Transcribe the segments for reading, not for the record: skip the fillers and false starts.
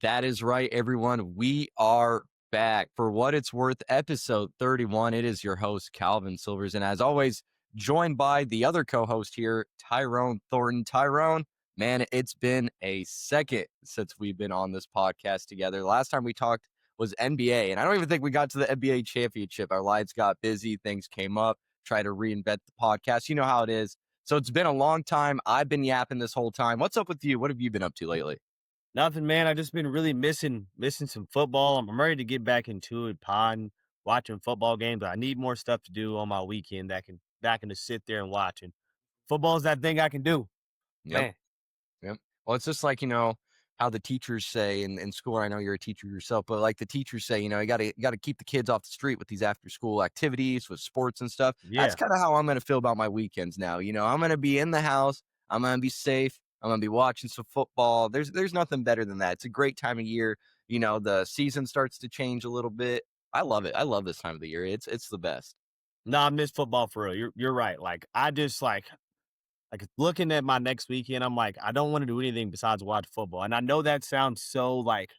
That is right, everyone. We are back for what it's worth, episode 31. It is your host, Calvin Silvers. And as always, joined by the other co-host here, Tyrone Thornton. Tyrone, man, it's been a second since we've been on this podcast together. Last time we talked was NBA, and I don't even think we got to the NBA championship. Our lives got busy, things came up, try to reinvent the podcast. You know how it is. So it's been a long time. I've been yapping this whole time. What's up with you? What have you been up to lately? Nothing, man. I just been really missing some football. I'm ready to get back into it, podding, watching football games. But I need more stuff to do on my weekend that I can just sit there and watch. And football is that thing I can do, Yep. man. Yep. Well, it's just like, how the teachers say in school. I know you're a teacher yourself, but like the teachers say, you gotta keep the kids off the street with these after school activities, with sports and stuff. That's Yeah. kind of how I'm gonna feel about my weekends now. I'm gonna be in the house, I'm gonna be safe, I'm gonna be watching some football. There's nothing better than that. It's a great time of year. The season starts to change a little bit. I love it. I love this time of the year. It's the best. No, I miss football for real. You're right. Like I just like looking at my next weekend, I'm like, I don't want to do anything besides watch football. And I know that sounds so like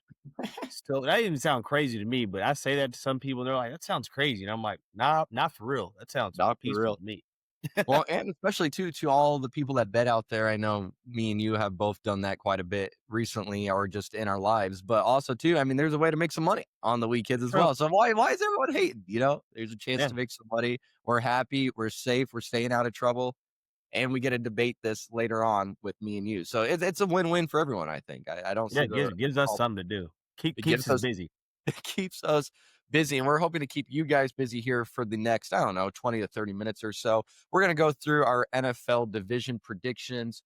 still that even sound crazy to me, but I say that to some people and they're like, that sounds crazy. And I'm like, nah, not for real. That sounds Not for peaceful real. to me. Well, and especially too to all the people that bet out there. I know me and you have both done that quite a bit recently or just in our lives. But also too, I mean, there's a way to make some money on the weekends as True. well. So why is everyone hating? There's a chance Yeah. to make some money. We're happy, we're safe, we're staying out of trouble, and we get to debate this later on with me and you. So it's a win-win for everyone, I think. I don't Yeah, see it gives us oh, something to do. it Keeps gives us us busy. it keeps us busy, and we're hoping to keep you guys busy here for the next, I don't know, 20 to 30 minutes or so. We're going to go through our NFL division predictions,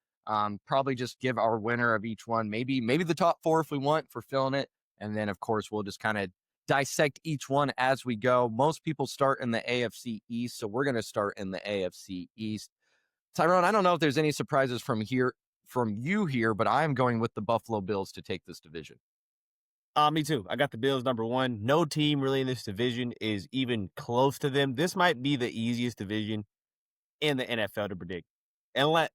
probably just give our winner of each one, maybe the top four if we want for filling it. And then, of course, we'll just kind of dissect each one as we go. Most people start in the AFC East, so we're going to start in the AFC East. Tyrone, I don't know if there's any surprises from you here, but I'm going with the Buffalo Bills to take this division. Me too. I got the Bills number one. No team really in this division is even close to them. This might be the easiest division in the NFL to predict. Unless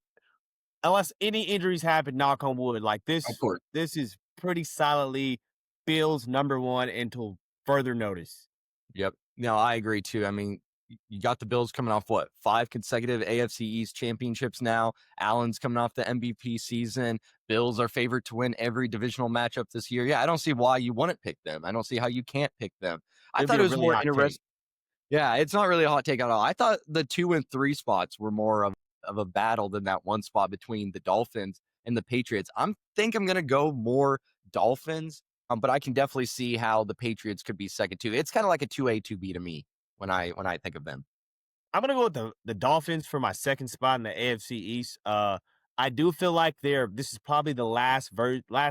unless any injuries happen, knock on wood. Like Of this, course. this is pretty solidly Bills number one until further notice. Yep. No, I agree too. I mean, you got the Bills coming off what, 5 consecutive AFC East championships now. Allen's coming off the MVP season. Bills are favored to win every divisional matchup this year. Yeah, I don't see why you wouldn't pick them. I don't see how you can't pick them. I It'd be thought a it was really more hot take. interesting. Yeah, it's not really a hot take at all. I thought the 2 and 3 spots were more of a battle than that one spot between the Dolphins and the Patriots. I'm gonna go more Dolphins, but I can definitely see how the Patriots could be second too. It's kind of like a 2A, 2B to me when I think of them. I'm gonna go with the Dolphins for my second spot in the AFC East. I do feel like this is probably the last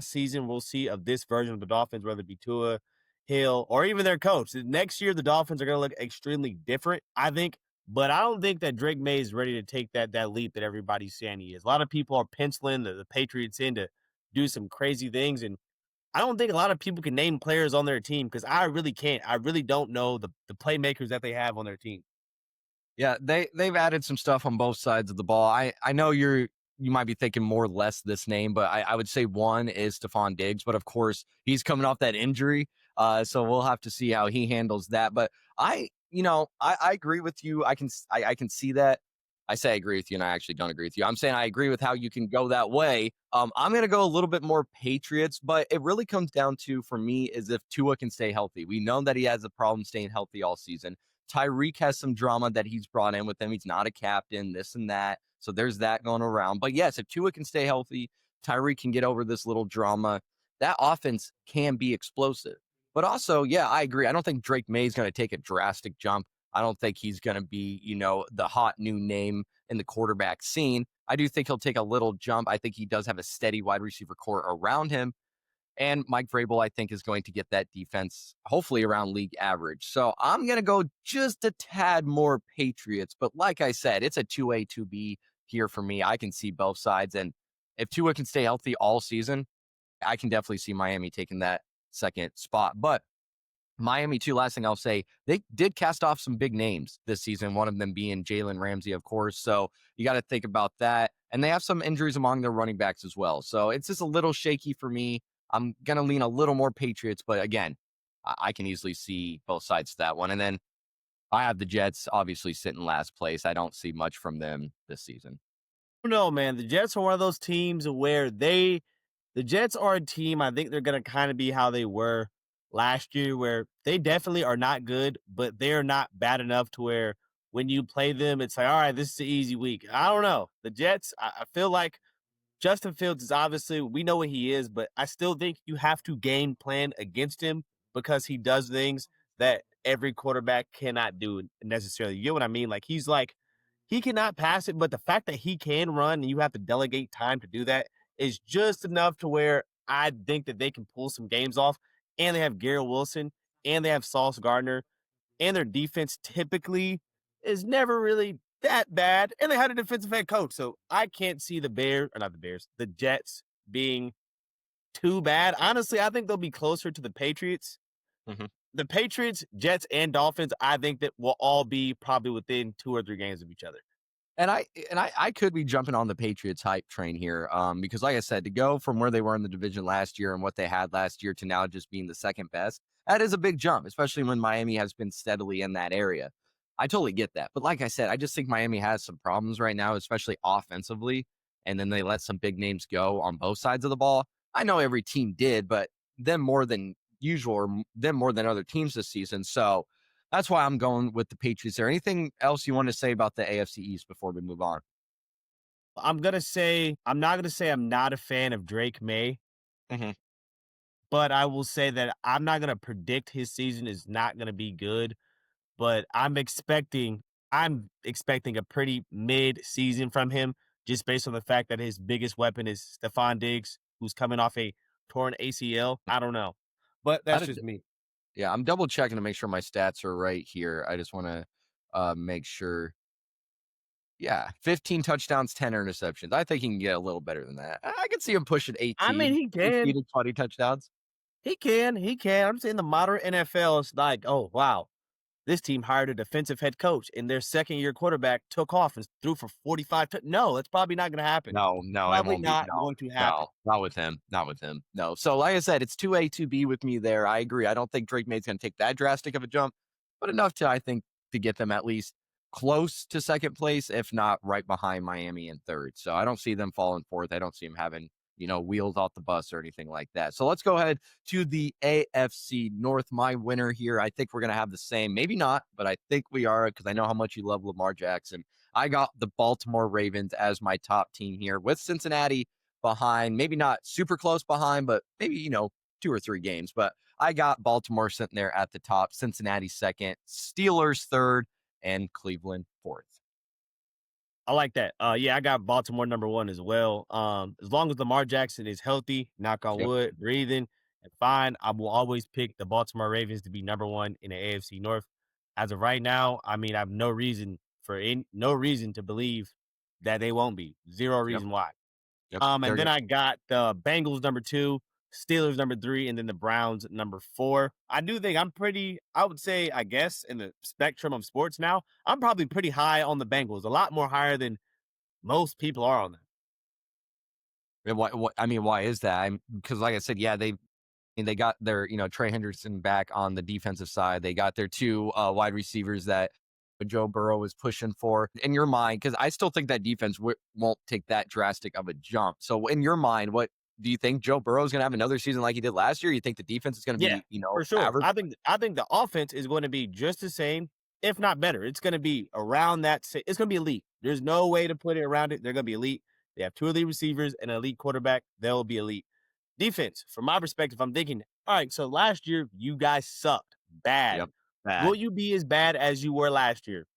season we'll see of this version of the Dolphins, whether it be Tua, Hill, or even their coach. Next year, the Dolphins are gonna look extremely different, I think. But I don't think that Drake May is ready to take that leap that everybody's saying he is. A lot of people are penciling the Patriots in to do some crazy things, and I don't think a lot of people can name players on their team because I really can't. I really don't know the playmakers that they have on their team. Yeah, they've added some stuff on both sides of the ball. I know you might be thinking more or less this name, but I would say one is Stephon Diggs, but of course he's coming off that injury. So we'll have to see how he handles that. But I agree with you. I can see that. I say I agree with you, and I actually don't agree with you. I'm saying I agree with how you can go that way. I'm gonna go a little bit more Patriots, but it really comes down to, for me, is if Tua can stay healthy. We know that he has a problem staying healthy all season. Tyreek has some drama that he's brought in with him. He's not a captain, this and that. So there's that going around. But yes, if Tua can stay healthy, Tyreek can get over this little drama. That offense can be explosive. But also, yeah, I agree. I don't think Drake May is going to take a drastic jump. I don't think he's going to be, the hot new name in the quarterback scene. I do think he'll take a little jump. I think he does have a steady wide receiver core around him. And Mike Vrabel, I think, is going to get that defense hopefully around league average. So I'm going to go just a tad more Patriots. But like I said, it's a 2A, 2B here for me. I can see both sides. And if Tua can stay healthy all season, I can definitely see Miami taking that second spot. But Miami, too, last thing I'll say, they did cast off some big names this season, one of them being Jalen Ramsey, of course. So you got to think about that. And they have some injuries among their running backs as well. So it's just a little shaky for me. I'm gonna lean a little more Patriots, but again, I can easily see both sides to that one. And then I have the Jets obviously sitting last place. I don't see much from them this season. No, man. The Jets are one of those teams where the Jets are a team. I think they're going to kind of be how they were last year, where they definitely are not good, but they're not bad enough to where when you play them, it's like, all right, this is an easy week. I don't know. The Jets, I feel like Justin Fields is obviously, we know what he is, but I still think you have to game plan against him because he does things that every quarterback cannot do necessarily. You know what I mean? Like, he cannot pass it, but the fact that he can run and you have to delegate time to do that is just enough to where I think that they can pull some games off. And they have Garrett Wilson and they have Sauce Gardner and their defense typically is never really that bad. And they had a defensive head coach. So I can't see the Bears, or not the Bears, the Jets being too bad. Honestly, I think they'll be closer to the Patriots. Mhm. The Patriots, Jets, and Dolphins, I think that will all be probably within 2 or 3 games of each other. And I could be jumping on the Patriots hype train here, because like I said, to go from where they were in the division last year and what they had last year to now just being the second best, that is a big jump, especially when Miami has been steadily in that area. I totally get that, but like I said, I just think Miami has some problems right now, especially offensively, and then they let some big names go on both sides of the ball. I know every team did, but them more than usual, or them more than other teams this season. So that's why I'm going with the Patriots there. Anything else you want to say about the AFC East before we move on? I'm not gonna say I'm not a fan of Drake May, Mhm. but I will say that I'm not gonna predict his season is not gonna be good. But I'm expecting a pretty mid season from him, just based on the fact that his biggest weapon is Stephon Diggs, who's coming off a torn ACL. I don't know, but I that's did, just me. yeah, I'm double checking to make sure my stats are right here. I just want to make sure. Yeah, 15 touchdowns, 10 interceptions. I think he can get a little better than that. I could see him pushing I mean, 18, he 18 can. to 20 touchdowns. He can. I'm saying the modern NFL is like, oh wow, this team hired a defensive head coach, and their second year quarterback took off and threw for 45. No, that's probably not going to happen. No, no, it Probably won't be. not No, going to happen. no, not with him. Not with him. No. So, like I said, it's 2A, 2B with me there. I agree. I don't think Drake May's going to take that drastic of a jump, but enough to, I think, to get them at least close to second place, if not right behind Miami in third. So, I don't see them falling fourth. I don't see them having, wheels off the bus or anything like that. So, let's go ahead to the AFC North. My winner here, I think we're going to have the same. Maybe not, but I think we are because I know how much you love Lamar Jackson. I got the Baltimore Ravens as my top team here with Cincinnati behind, maybe not super close behind, but maybe, 2 or 3 games. But I got Baltimore sitting there at the top, Cincinnati second, Steelers third, and Cleveland fourth. I like that. Yeah, I got Baltimore number one as well. As long as Lamar Jackson is healthy, knock on Yep. wood, breathing, and fine, I will always pick the Baltimore Ravens to be number one in the AFC North. As of right now, I mean, I have no reason to believe that they won't be. Zero Yep. reason why. Yep. And They're then good. I got the Bengals number two, Steelers number three, and then the Browns number four. I do think I would say, I guess, in the spectrum of sports now, I'm probably pretty high on the Bengals, a lot more higher than most people are on that. And why is that? Because, like I said, yeah, they got their, Trey Henderson back on the defensive side. They got their two wide receivers that Joe Burrow is pushing for. In your mind, because I still think that defense won't take that drastic of a jump. So, in your mind, what do you think Joe Burrow is going to have another season like he did last year? You think the defense is going to Yeah, be, for sure. average? I think the offense is going to be just the same, if not better. It's going to be around that. It's going to be elite. There's no way to put it around it. They're going to be elite. They have two elite receivers and an elite quarterback. They'll be elite. Defense, from my perspective, I'm thinking, all right, so last year you guys sucked bad. Yep, Will bad. you be as bad as you were last year?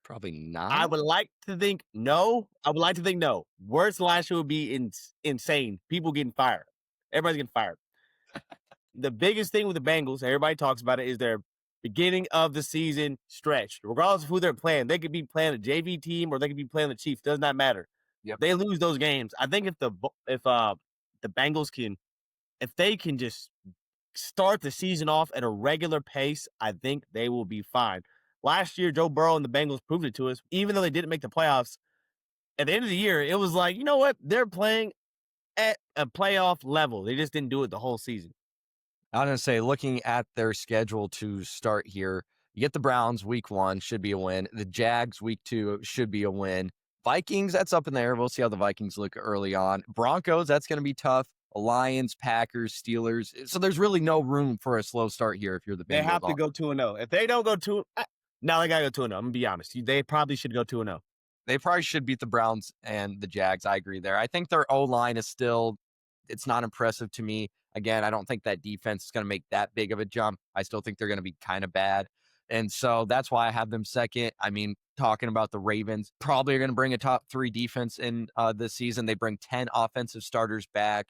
Probably I not. would like to think no. I would like to think no. Worse than last year would be insane. People getting fired. Everybody's getting fired. The biggest thing with the Bengals, everybody talks about it, is their beginning of the season stretch. Regardless of who they're playing, they could be playing a JV team or they could be playing the Chiefs. Does not matter. Yep. They lose those games. I think if the Bengals if they can just start the season off at a regular pace, I think they will be fine. Last year, Joe Burrow and the Bengals proved it to us. Even though they didn't make the playoffs, at the end of the year, it was like, you know what? They're playing at a playoff level. They just didn't do it the whole season. I'm going to say, looking at their schedule to start here, you get the Browns week 1, should be a win. The Jags week 2 should be a win. Vikings, that's up in there. We'll see how the Vikings look early on. Broncos, that's going to be tough. Lions, Packers, Steelers. So there's really no room for a slow start here if you're the They Bengals. have to go 2-0. If they don't go 2, now they gotta go 2-0. I'm gonna be honest. They probably should go 2-0. They probably should beat the Browns and the Jags. I agree there. I think their O-line is still, it's not impressive to me. Again, I don't think that defense is going to make that big of a jump. I still think they're going to be kind of bad. And so that's why I have them second. I mean, talking about the Ravens, probably are going to bring a top 3 defense in this season. They bring 10 offensive starters back.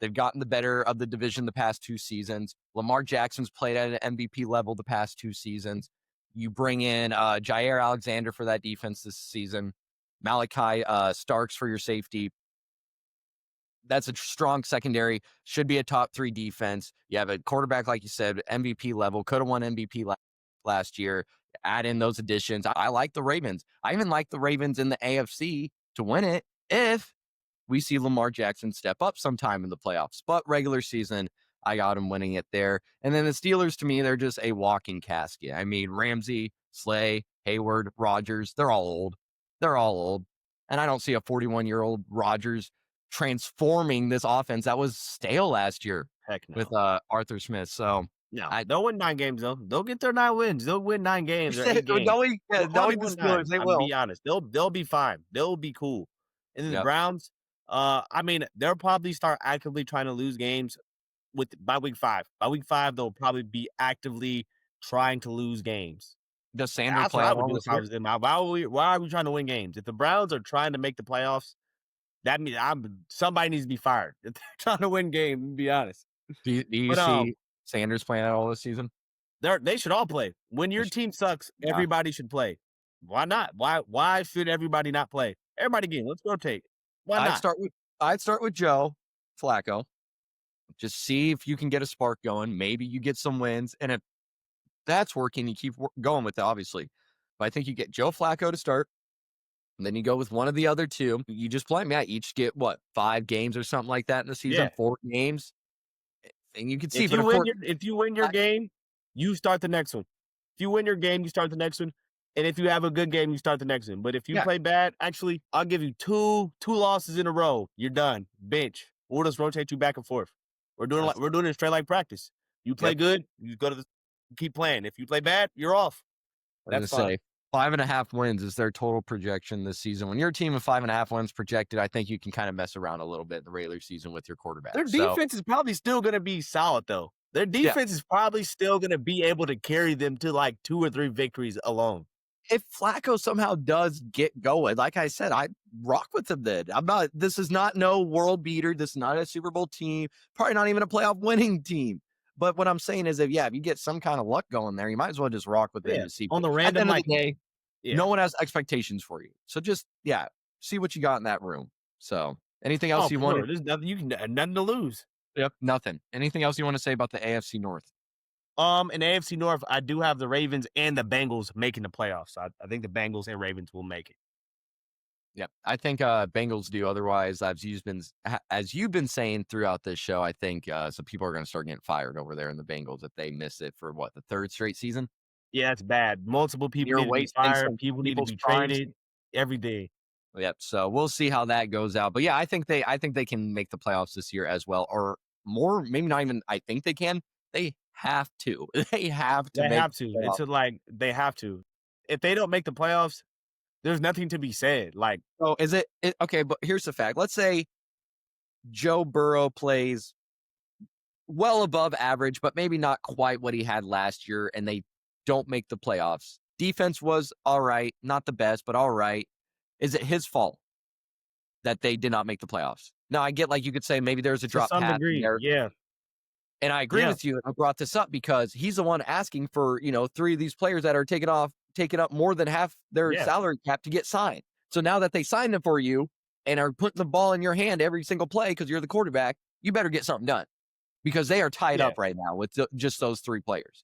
They've gotten the better of the division the past 2 seasons. Lamar Jackson's played at an MVP level the past 2 seasons. You bring in Jair Alexander for that defense this season. Malachi Starks for your safety. That's a strong secondary. Should be a top 3 defense. You have a quarterback, like you said, MVP level. Could have won MVP last year. Add in those additions. I like the Ravens. I even like the Ravens in the AFC to win it if we see Lamar Jackson step up sometime in the playoffs. But regular season, I got him winning it there. And then the Steelers, to me, they're just a walking casket. I mean, Ramsey, Slay, Hayward, Rodgers, they're all old. They're all old. And I don't see a 41-year-old Rodgers transforming this offense that was stale last year Heck no. with Arthur Smith. So No, they'll win 9 games though. They'll get their 9 wins. They'll win 9 games or 8 games. Knowing They'll the probably win 9. Steelers, they I'm will. be honest. They'll be fine. They'll be cool. And then the Yep. Browns, I mean, they'll probably start actively trying to lose games by week 5. By week 5, they'll probably be actively trying to lose games. Does Sanders That's play what I at would all do this if I year? was them. Why are we trying to win games? If the Browns are trying to make the playoffs, that means somebody needs to be fired. If they're trying to win games, to be honest. Do you But see Sanders playing at all this season? they should all play. When your team sucks, Yeah. everybody should play. Why not? Why should everybody not play? Everybody again. Let's rotate. Why not? I'd start with Joe Flacco. Just see if you can get a spark going. Maybe you get some wins, and if that's working, you keep going with it, obviously. But I think you get Joe Flacco to start, and then you go with one of the other 2. You just play them. Yeah, each get 5 games or something like that in the season, Yeah. 4 games, and you can see. If But you win your game, you start the next one. If you win your game, you start the next one. And if you have a good game, you start the next one. But if you play bad, actually, I'll give you two losses in a row. You're done. Bench. We'll just rotate you back and forth. We're doing it straight like practice. You play good, you go to keep playing. If you play bad, you're off. That's fine. 5.5 wins is their total projection this season. When you're a team of 5.5 wins projected, I think you can kind of mess around a little bit in the regular season with your quarterback. Their defense is probably still going to be solid, though. Their defense is probably still going to be able to carry them to like 2 or 3 victories alone. If Flacco somehow does get going, like I said, I rock with him then. This is not no world beater. This is not a Super Bowl team, probably not even a playoff winning team. But what I'm saying is if you get some kind of luck going there, you might as well just rock with it to see. On the At the random, end of the day, no one has expectations for you. So just, see what you got in that room. So anything else you want? There's nothing, nothing to lose. Yep, nothing. Anything else you want to say about the AFC North? In the AFC North, I do have the Ravens and the Bengals making the playoffs. I think the Bengals and Ravens will make it. Yep, I think Bengals do. Otherwise, as you've been saying throughout this show, I think some people are going to start getting fired over there in the Bengals if they miss it for the 3rd straight season. Yeah, it's bad. Multiple people need to be fired. People need to be traded. Every day. Yep. So we'll see how that goes out. But yeah, I think they can make the playoffs this year as well, or more. Maybe not even. I think they can. They have to. They have to. They have to. It's like they have to. If they don't make the playoffs, there's nothing to be said. Like, so is it okay? But here's the fact. Let's say Joe Burrow plays well above average, but maybe not quite what he had last year, and they don't make the playoffs. Defense was all right, not the best, but all right. Is it his fault that they did not make the playoffs? Now, I get you could say maybe there's a drop pass there. Yeah. And I agree with you. I brought this up because he's the one asking for, 3 of these players that are taking up more than half their salary cap to get signed. So now that they signed them for you and are putting the ball in your hand every single play because you're the quarterback, you better get something done because they are tied up right now with just those 3 players.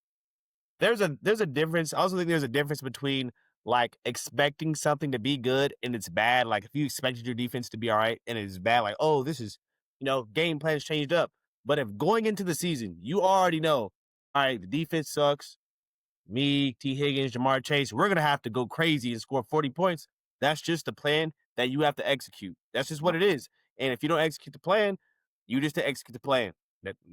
There's a difference. I also think there's a difference between expecting something to be good and it's bad. Like if you expected your defense to be all right and it's bad, this is game plans changed up. But if going into the season, you already know, all right, the defense sucks. Me, T. Higgins, Jamar Chase, we're going to have to go crazy and score 40 points. That's just the plan that you have to execute. That's just what it is. And if you don't execute the plan, you just to execute the plan.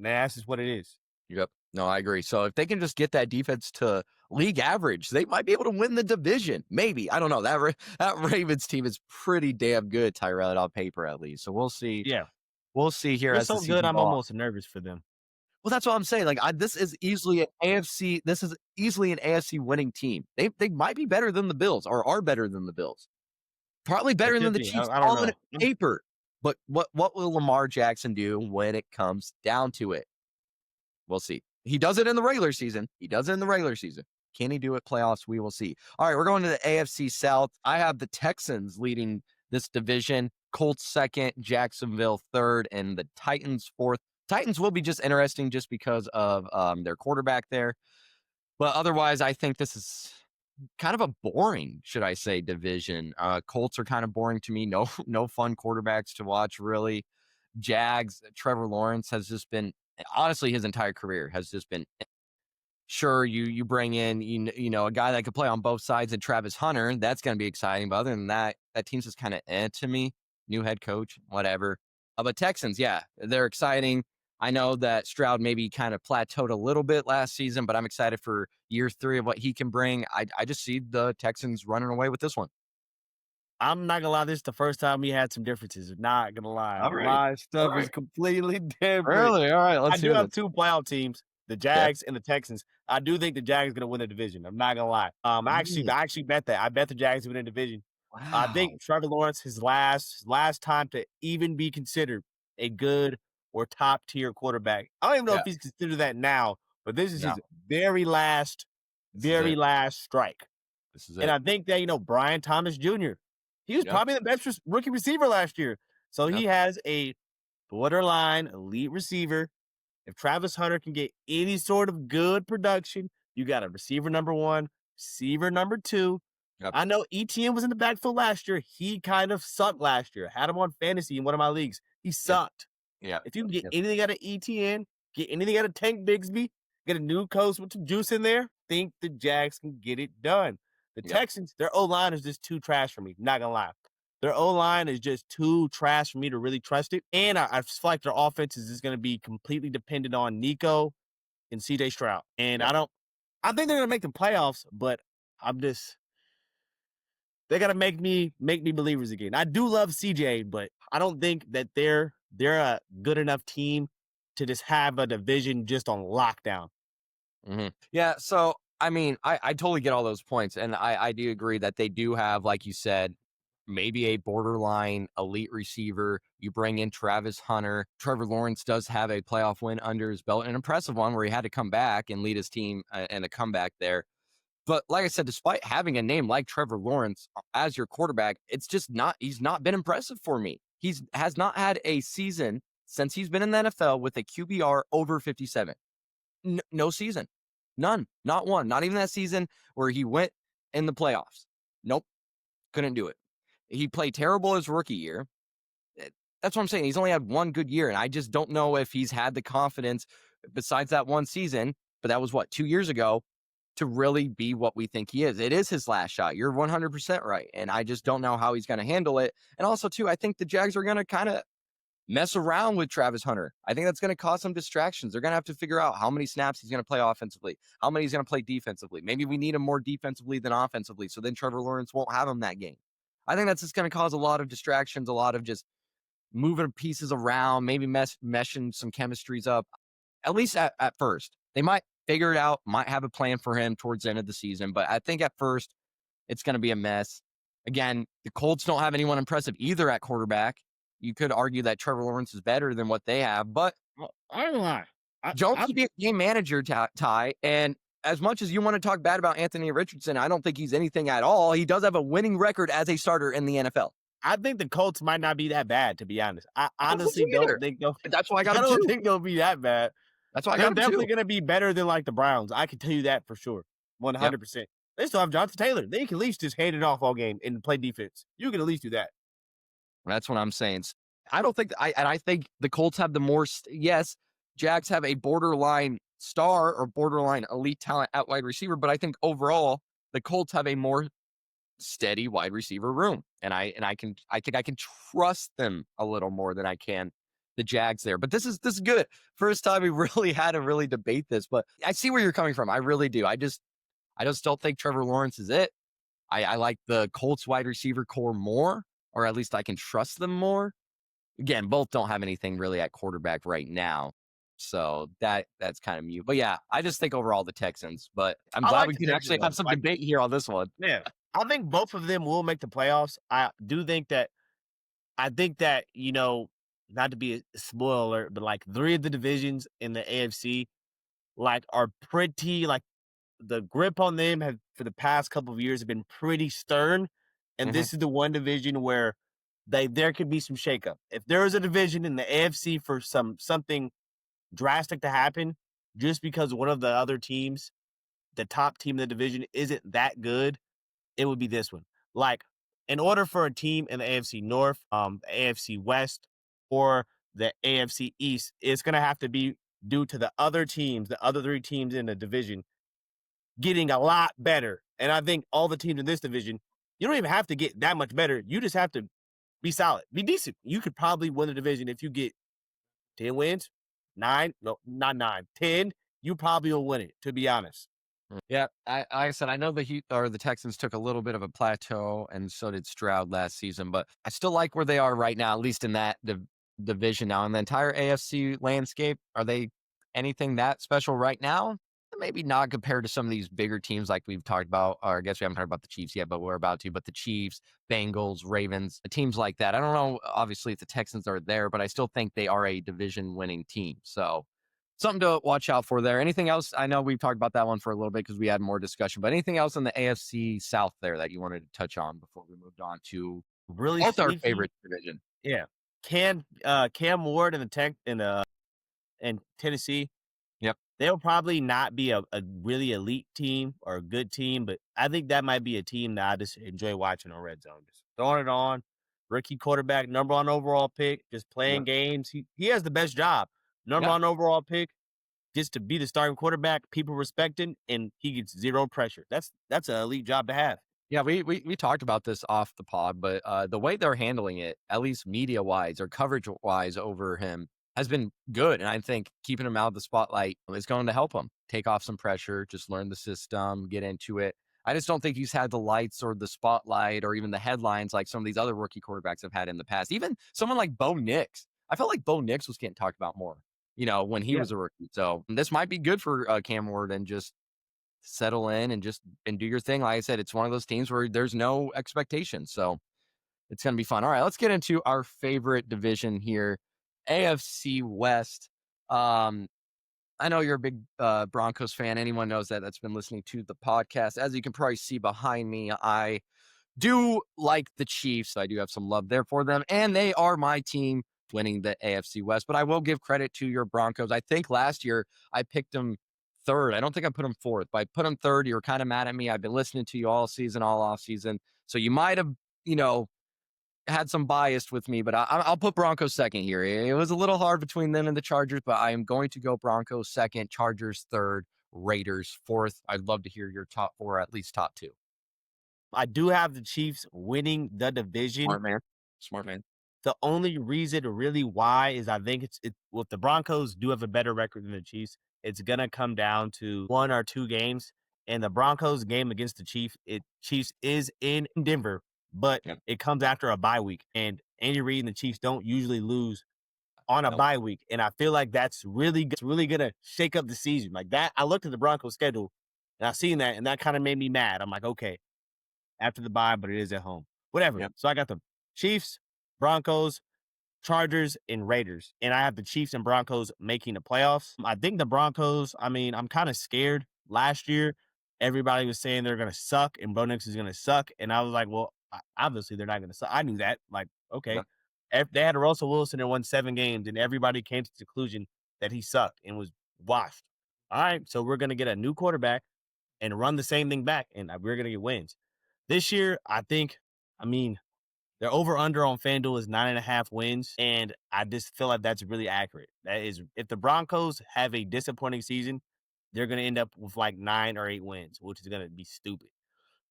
That's just what it is. Yep. No, I agree. So if they can just get that defense to league average, they might be able to win the division. Maybe. I don't know. That Ravens team is pretty damn good, Tyrell, on paper at least. So we'll see. Yeah. We'll see here They're as the so season good, I'm goes on. almost nervous for them. Well, that's what I'm saying. Like, this is easily an AFC. This is easily an AFC winning team. They might be better than the Bills, or are better than the Bills. Probably better than the Chiefs I don't on know. paper. But what will Lamar Jackson do when it comes down to it? We'll see. He does it in the regular season. Can he do it playoffs? We will see. All right, we're going to the AFC South. I have the Texans leading this division, Colts second, Jacksonville third, and the Titans fourth. Titans will be just interesting just because of their quarterback there. But otherwise, I think this is kind of a boring, should I say, division. Colts are kind of boring to me. No fun quarterbacks to watch, really. Jags, Trevor Lawrence has just been, honestly, his entire career has just been, sure, you bring in, a guy that could play on both sides and Travis Hunter. That's going to be exciting. But other than that, that team's just kind of to me. New head coach, whatever. But Texans, yeah, they're exciting. I know that Stroud maybe kind of plateaued a little bit last season, but I'm excited for year 3 of what he can bring. I just see the Texans running away with this one. I'm not gonna lie, this is the first time we had some differences. Not gonna lie. All right. My stuff is completely different. Really? All right, let's I do hear have this. 2 playoff teams, the Jags and the Texans. I do think the Jags gonna win the division. I'm not gonna lie. I actually bet that. I bet the Jags win the division. Wow. I think Trevor Lawrence, his last time to even be considered a good or top tier quarterback. I don't even know if he's considered that now, but this is his very last strike. This is it. And I think that, Brian Thomas Jr., he was probably the best rookie receiver last year. So he has a borderline elite receiver. If Travis Hunter can get any sort of good production, you got a receiver number 1, receiver number 2. Yep. I know ETN was in the backfield last year. He kind of sucked last year. Had him on fantasy in one of my leagues. He sucked. Yeah. If you can get anything out of ETN, get anything out of Tank Bigsby, get a new coach with some juice in there, think the Jags can get it done. The Texans, their O-line is just too trash for me. Not going to lie. Their O-line is just too trash for me to really trust it. And I feel like their offense is just going to be completely dependent on Nico and CJ Stroud. And I think they're going to make the playoffs, but they got to make me believers again. I do love CJ, but I don't think that they're a good enough team to just have a division just on lockdown. Mm-hmm. Yeah, so I mean, I totally get all those points, and I do agree that they do have, like you said, maybe a borderline elite receiver. You bring in Travis Hunter. Trevor Lawrence does have a playoff win under his belt, an impressive one where he had to come back and lead his team in a comeback there. But like I said, despite having a name like Trevor Lawrence as your quarterback, he's not been impressive for me. Has not had a season since he's been in the NFL with a QBR over 57. No season. None. Not one. Not even that season where he went in the playoffs. Nope. Couldn't do it. He played terrible his rookie year. That's what I'm saying. He's only had one good year, and I just don't know if he's had the confidence besides that one season, but that was 2 years ago, to really be what we think he is. It is his last shot. You're 100% right. And I just don't know how he's going to handle it. And also, too, I think the Jags are going to kind of mess around with Travis Hunter. I think that's going to cause some distractions. They're going to have to figure out how many snaps he's going to play offensively, how many he's going to play defensively. Maybe we need him more defensively than offensively, so then Trevor Lawrence won't have him that game. I think that's just going to cause a lot of distractions, a lot of just moving pieces around, maybe meshing some chemistries up, at least at first. They might figure it out, might have a plan for him towards the end of the season, but I think at first it's going to be a mess. Again, the Colts don't have anyone impressive either at quarterback. You could argue that Trevor Lawrence is better than what they have, but I don't lie. Jones could be a game manager, Ty, and as much as you want to talk bad about Anthony Richardson, I don't think he's anything at all. He does have a winning record as a starter in the NFL. I think the Colts might not be that bad, to be honest. I honestly don't think they'll. That's why I don't think they'll be that bad. That's why they're definitely going to be better than like the Browns. I can tell you that for sure, 100%. Yep. They still have Jonathan Taylor. They can at least just hand it off all game and play defense. You can at least do that. That's what I'm saying. I don't think I think the Colts have the more yes, Jags have a borderline star or borderline elite talent at wide receiver, but I think overall the Colts have a more steady wide receiver room. And I think I can trust them a little more than I can the Jags there. But this is good. First time we really had to really debate this, but I see where you're coming from. I really do. I just don't think Trevor Lawrence is it. I like the Colts wide receiver core more, or at least I can trust them more. Again, both don't have anything really at quarterback right now. So that's kind of mute. But yeah, I just think overall the Texans. But I'm I glad like we the can Texans actually have though. some Like, debate here on this one. yeah, I think both of them will make the playoffs. I think that, not to be a spoiler, but like three of the divisions in the AFC like are pretty like the grip on them have for the past couple of years have been pretty stern. And Mhm. this is the one division where there could be some shakeup. If there is a division in the AFC for something drastic to happen, just because one of the other teams, the top team in the division, isn't that good, it would be this one. Like, in order for a team in the AFC North, the AFC West, or the AFC East, it's gonna have to be due to the other teams, the other three teams in the division, getting a lot better. And I think all the teams in this division, you don't even have to get that much better. You just have to be solid, be decent. You could probably win the division if you get 10 wins, nine, no, not nine, 10. You probably will win it, to be honest. Yeah, like I said, I know the Heat or the Texans took a little bit of a plateau, and so did Stroud last season. But I still like where they are right now, at least in that division now. In the entire AFC landscape, are they anything that special right now? Maybe not compared to some of these bigger teams like we've talked about. Or I guess we haven't talked about the Chiefs yet, but we're about to. But the Chiefs, Bengals, Ravens, teams like that. I don't know, obviously, if the Texans are there, but I still think they are a division winning team. So something to watch out for there. Anything else? I know we've talked about that one for a little bit because we had more discussion, but anything else in the AFC South there that you wanted to touch on before we moved on to Really both our sneaky. favorite division? Yeah. Cam Ward and the Tech in Tennessee, Yep. they'll probably not be a really elite team or a good team, but I think that might be a team that I just enjoy watching on Red Zone. Just throwing it on. Rookie quarterback, number one overall pick, just playing Yep. games. He has the best job. Number Yeah. one overall pick, just to be the starting quarterback, people respect him, and he gets zero pressure. That's an elite job to have. Yeah, we talked about this off the pod, but the way they're handling it, at least media wise or coverage wise over him, has been good. And I think keeping him out of the spotlight is going to help him take off some pressure, just learn the system, get into it. I just don't think he's had the lights or the spotlight or even the headlines like some of these other rookie quarterbacks have had in the past. Even someone like Bo Nix. I felt like Bo Nix was getting talked about more, when he Yeah. was a rookie. So this might be good for Cam Ward and just settle in and just and do your thing. Like I said, it's one of those teams where there's no expectation. So it's going to be fun. All right, let's get into our favorite division here, AFC West. Um, I know you're a big Broncos fan. Anyone knows that that's been listening to the podcast. As you can probably see behind me, I do like the Chiefs. I do have some love there for them, and they are my team winning the AFC West. But I will give credit to your Broncos. I think last year I picked them third. I don't think I put them fourth, but I put them third. You were kind of mad at me. I've been listening to you all season, all off season. So you might have, had some bias with me, but I'll put Broncos second here. It was a little hard between them and the Chargers, but I am going to go Broncos second, Chargers third, Raiders fourth. I'd love to hear your top four, at least top two. I do have the Chiefs winning the division. Smart man. Smart man. The only reason really why is I think well, if the Broncos do have a better record than the Chiefs, it's gonna come down to one or two games. And the Broncos game against the Chiefs is in Denver, but Yep. it comes after a bye week. And Andy Reid and the Chiefs don't usually lose on a Nope. bye week. And I feel like that's really gonna shake up the season. Like that, I looked at the Broncos schedule and I seen that, and that kind of made me mad. I'm like, okay, after the bye, but it is at home. Whatever. Yep. So I got the Chiefs, Broncos, Chargers, and Raiders. And I have the Chiefs and Broncos making the playoffs. I think the Broncos, I'm kind of scared. Last year, everybody was saying they're going to suck and Bo Nix is going to suck. And I was like, well, obviously they're not going to suck. I knew that. Like, okay. Yep. If they had a Russell Wilson and won 7 games, and everybody came to the conclusion that he sucked and was washed. All right. So we're going to get a new quarterback and run the same thing back, and we're going to get wins. This year, I think, I mean, Their over-under on FanDuel is 9.5 wins, and I just feel like that's really accurate. That is if the Broncos have a disappointing season, they're gonna end up with, like, 9 or 8 wins, which is gonna be stupid.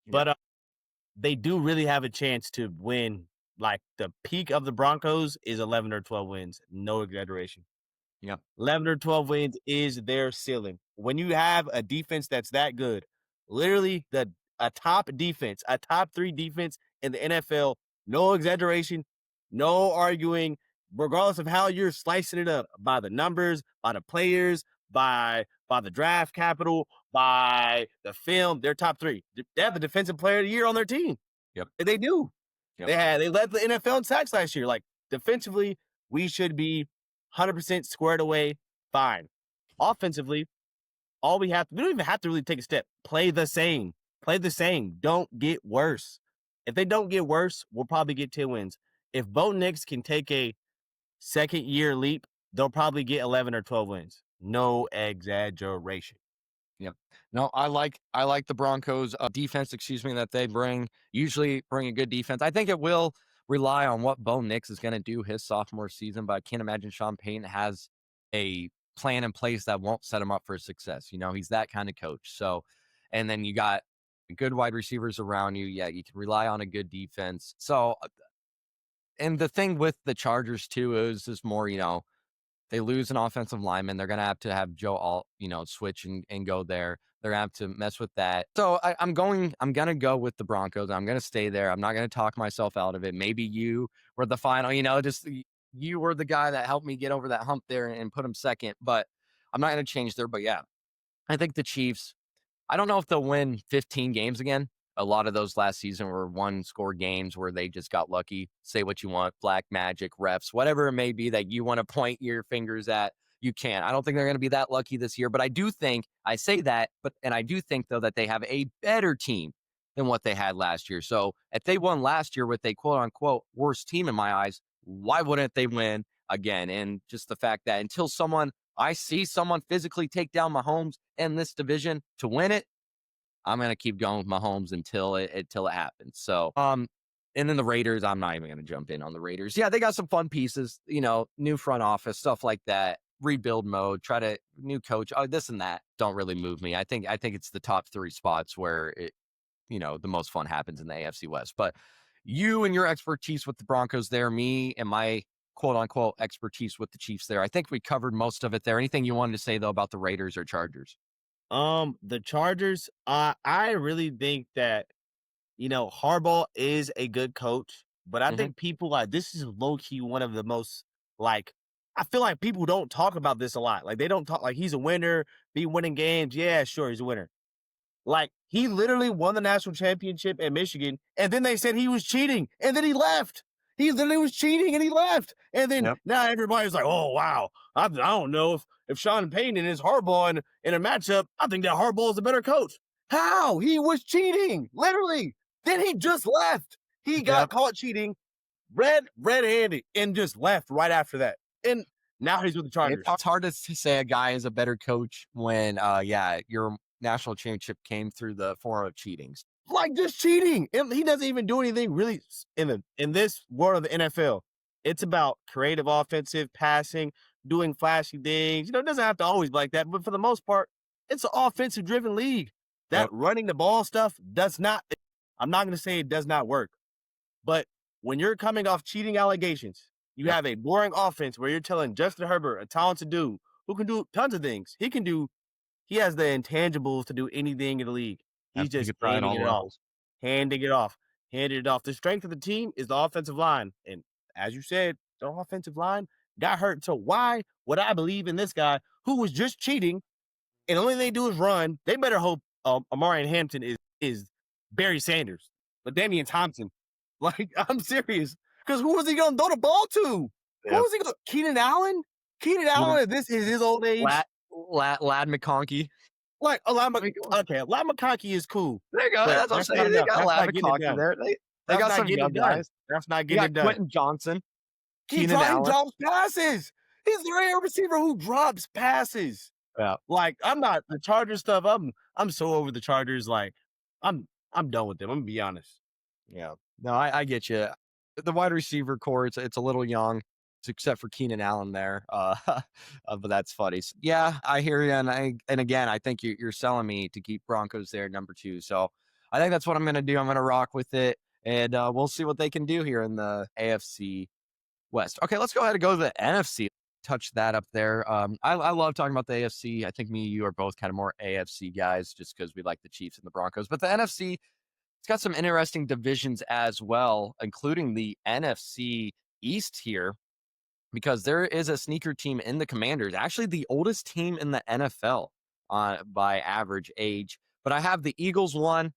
Yep. But, they do really have a chance to win. Like, the peak of the Broncos is 11 or 12 wins, no exaggeration. Yep. 11 or 12 wins is their ceiling. When you have a defense that's that good, literally a top defense, a top 3 defense in the NFL, no exaggeration, no arguing, regardless of how you're slicing it up by the numbers, by the players, by the draft capital, by the film, they're top 3. They have the defensive player of the year on their team. Yep. They do. Yep. They led the NFL in sacks last year. Like, defensively, we should be 100% squared away, fine. Offensively, we don't even have to really take a step. Play the same. Play the same. Don't get worse. If they don't get worse, we'll probably get 10 wins. If Bo Nix can take a second year leap, they'll probably get 11 or 12 wins. No exaggeration. Yep. No, I like the Broncos defense, that they usually bring a good defense. I think it will rely on what Bo Nix is going to do his sophomore season, but I can't imagine Sean Payton has a plan in place that won't set him up for success. He's that kind of coach. So, and then you got good wide receivers around you. Yeah, you can rely on a good defense. So, and the thing with the Chargers too is just more, they lose an offensive lineman. They're going to have Joe Alt, switch and go there. They're going to have to mess with that. So I'm going to go with the Broncos. I'm going to stay there. I'm not going to talk myself out of it. Maybe you were the final, just you were the guy that helped me get over that hump there and put them second, but I'm not going to change there. But yeah, I think the Chiefs, I don't know if they'll win 15 games again. A lot of those last season were one-score games where they just got lucky. Say what you want, black magic, refs, whatever it may be that you want to point your fingers at, you can. I don't think they're going to be that lucky this year, but I do think, I say that, and I do think, though, that they have a better team than what they had last year. So if they won last year with a quote-unquote worst team in my eyes, why wouldn't they win again? And just the fact that until I see someone physically take down Mahomes in this division to win it, I'm going to keep going with Mahomes until it happens. So, and then the Raiders, I'm not even going to jump in on the Raiders. Yeah, they got some fun pieces, new front office, stuff like that, rebuild mode, new coach, this and that don't really move me. I think it's the top 3 spots where the most fun happens in the AFC West. But you and your expertise with the Broncos there, me and my quote unquote expertise with the Chiefs there. I think we covered most of it there. Anything you wanted to say though about the Raiders or Chargers? The Chargers, I really think that, Harbaugh is a good coach, but I think people this is low key one of the most, I feel like people don't talk about this a lot. Like, they don't talk, like, he's a winner, be winning games. Yeah, sure, he's a winner. Like, he literally won the national championship at Michigan, and then they said he was cheating, and then he left. He literally was cheating, and he left. And then now everybody's like, oh, wow. I don't know if Sean Payton is Harbaugh in a matchup, I think that Harbaugh is a better coach. How? He was cheating, literally. Then he just left. He got caught cheating, red-handed, and just left right after that. And now he's with the Chargers. It's hard to say a guy is a better coach when, your national championship came through the form of cheatings. Like, just cheating. And he doesn't even do anything really in this world of the NFL. It's about creative offensive passing, doing flashy things. It doesn't have to always be like that, but for the most part, it's an offensive driven league. That running the ball stuff does not, I'm not going to say it does not work, but when you're coming off cheating allegations, you have a boring offense where you're telling Justin Herbert, a talented dude who can do tons of things. He has the intangibles to do anything in the league. He's just handing it off. The strength of the team is the offensive line. And as you said, the offensive line got hurt. So why would I believe in this guy who was just cheating and the only thing they do is run? They better hope Amari Hampton is Barry Sanders, but Damian Thompson. Like, I'm serious. Because who was he going to throw the ball to? Who was he going to? Keenan Allen? Keenan Allen, this is his old age. Lad McConkey. Like, Lad McConkey is cool. There you go. That's what I'm saying. They got Lad McConkey there. They got some young guys. That's not getting it done. Quentin Johnson. He drops passes. He's the rare receiver who drops passes. Yeah. Like, I'm not the Chargers stuff. I'm so over the Chargers. Like, I'm done with them. I'm gonna be honest. Yeah. No, I get you. the wide receiver core, it's a little young, except for Keenan Allen there. But that's funny. Yeah, I hear you, and again, I think you're selling me to keep Broncos there number 2. So I think that's what I'm going to do. I'm going to rock with it, and we'll see what they can do here in the AFC West. Okay, let's go ahead and go to the NFC. Touch that up there. I love talking about the AFC. I think me and you are both kind of more AFC guys just because we like the Chiefs and the Broncos. But the NFC, it's got some interesting divisions as well, including the NFC East here, because there is a sneaker team in the Commanders, actually the oldest team in the NFL by average age. But I have the Eagles 1,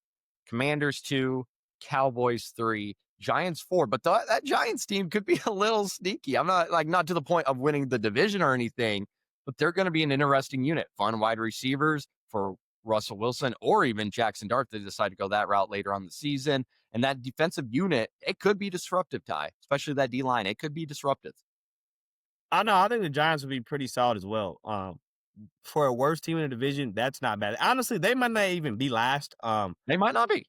Commanders 2, Cowboys 3, Giants 4. But that Giants team could be a little sneaky. I'm not to the point of winning the division or anything, but they're going to be an interesting unit. Fun wide receivers for Russell Wilson or even Jackson Dart. They decide to go that route later on the season. And that defensive unit, it could be disruptive, Ty, especially that D line. It could be disruptive. I know. I think the Giants would be pretty solid as well. For a worst team in the division, that's not bad. Honestly, they might not even be last. They might not be.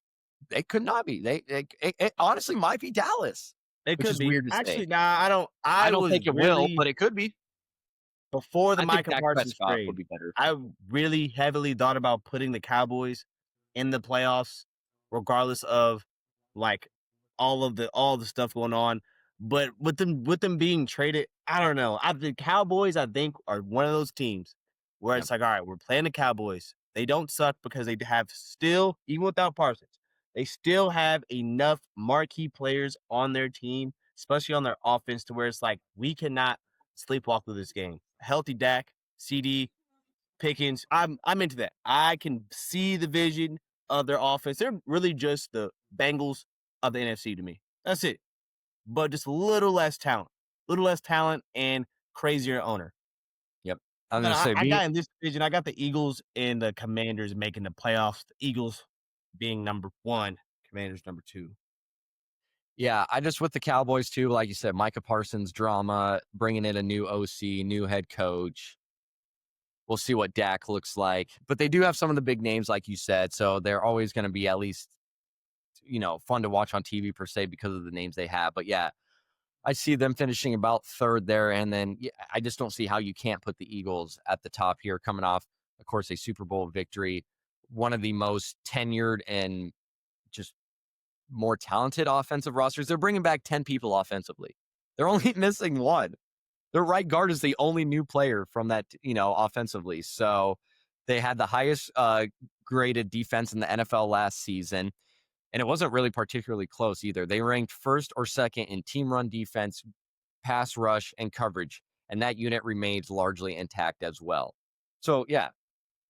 They could not be. It honestly might be Dallas, It which could is be. weird to say. Actually, nah, I don't. I I don't was think it will, really but it could be. before the I think Micah Dak Parsons Prescott would trade. be better. I really heavily thought about putting the Cowboys in the playoffs, regardless of like all the stuff going on. But with them being traded, I don't know. The Cowboys, I think, are one of those teams where Yep. it's like, all right, we're playing the Cowboys. They don't suck because they have still, even without Parsons, they still have enough marquee players on their team, especially on their offense, to where it's like we cannot sleepwalk through this game. Healthy Dak, CD, Pickens, I'm into that. I can see the vision of their offense. They're really just the Bengals of the NFC to me. That's it. But just a little less talent and crazier owner. Yep. I'm But gonna say I me. got in this division, I got the Eagles and the Commanders making the playoffs. The Eagles being number 1, Commanders number 2. Yeah, I just with the Cowboys too. Like you said, Micah Parsons drama, bringing in a new OC, new head coach. We'll see what Dak looks like, but they do have some of the big names, like you said. So they're always going to be at least, fun to watch on TV per se because of the names they have. But yeah, I see them finishing about third there. And then I just don't see how you can't put the Eagles at the top here, coming off, of course, a Super Bowl victory, one of the most tenured and just more talented offensive rosters. They're bringing back 10 people offensively. They're only missing one. Their right guard is the only new player from that, offensively. So they had the highest graded defense in the NFL last season. And it wasn't really particularly close either. They ranked first or second in team run defense, pass rush, and coverage. And that unit remains largely intact as well. So, yeah.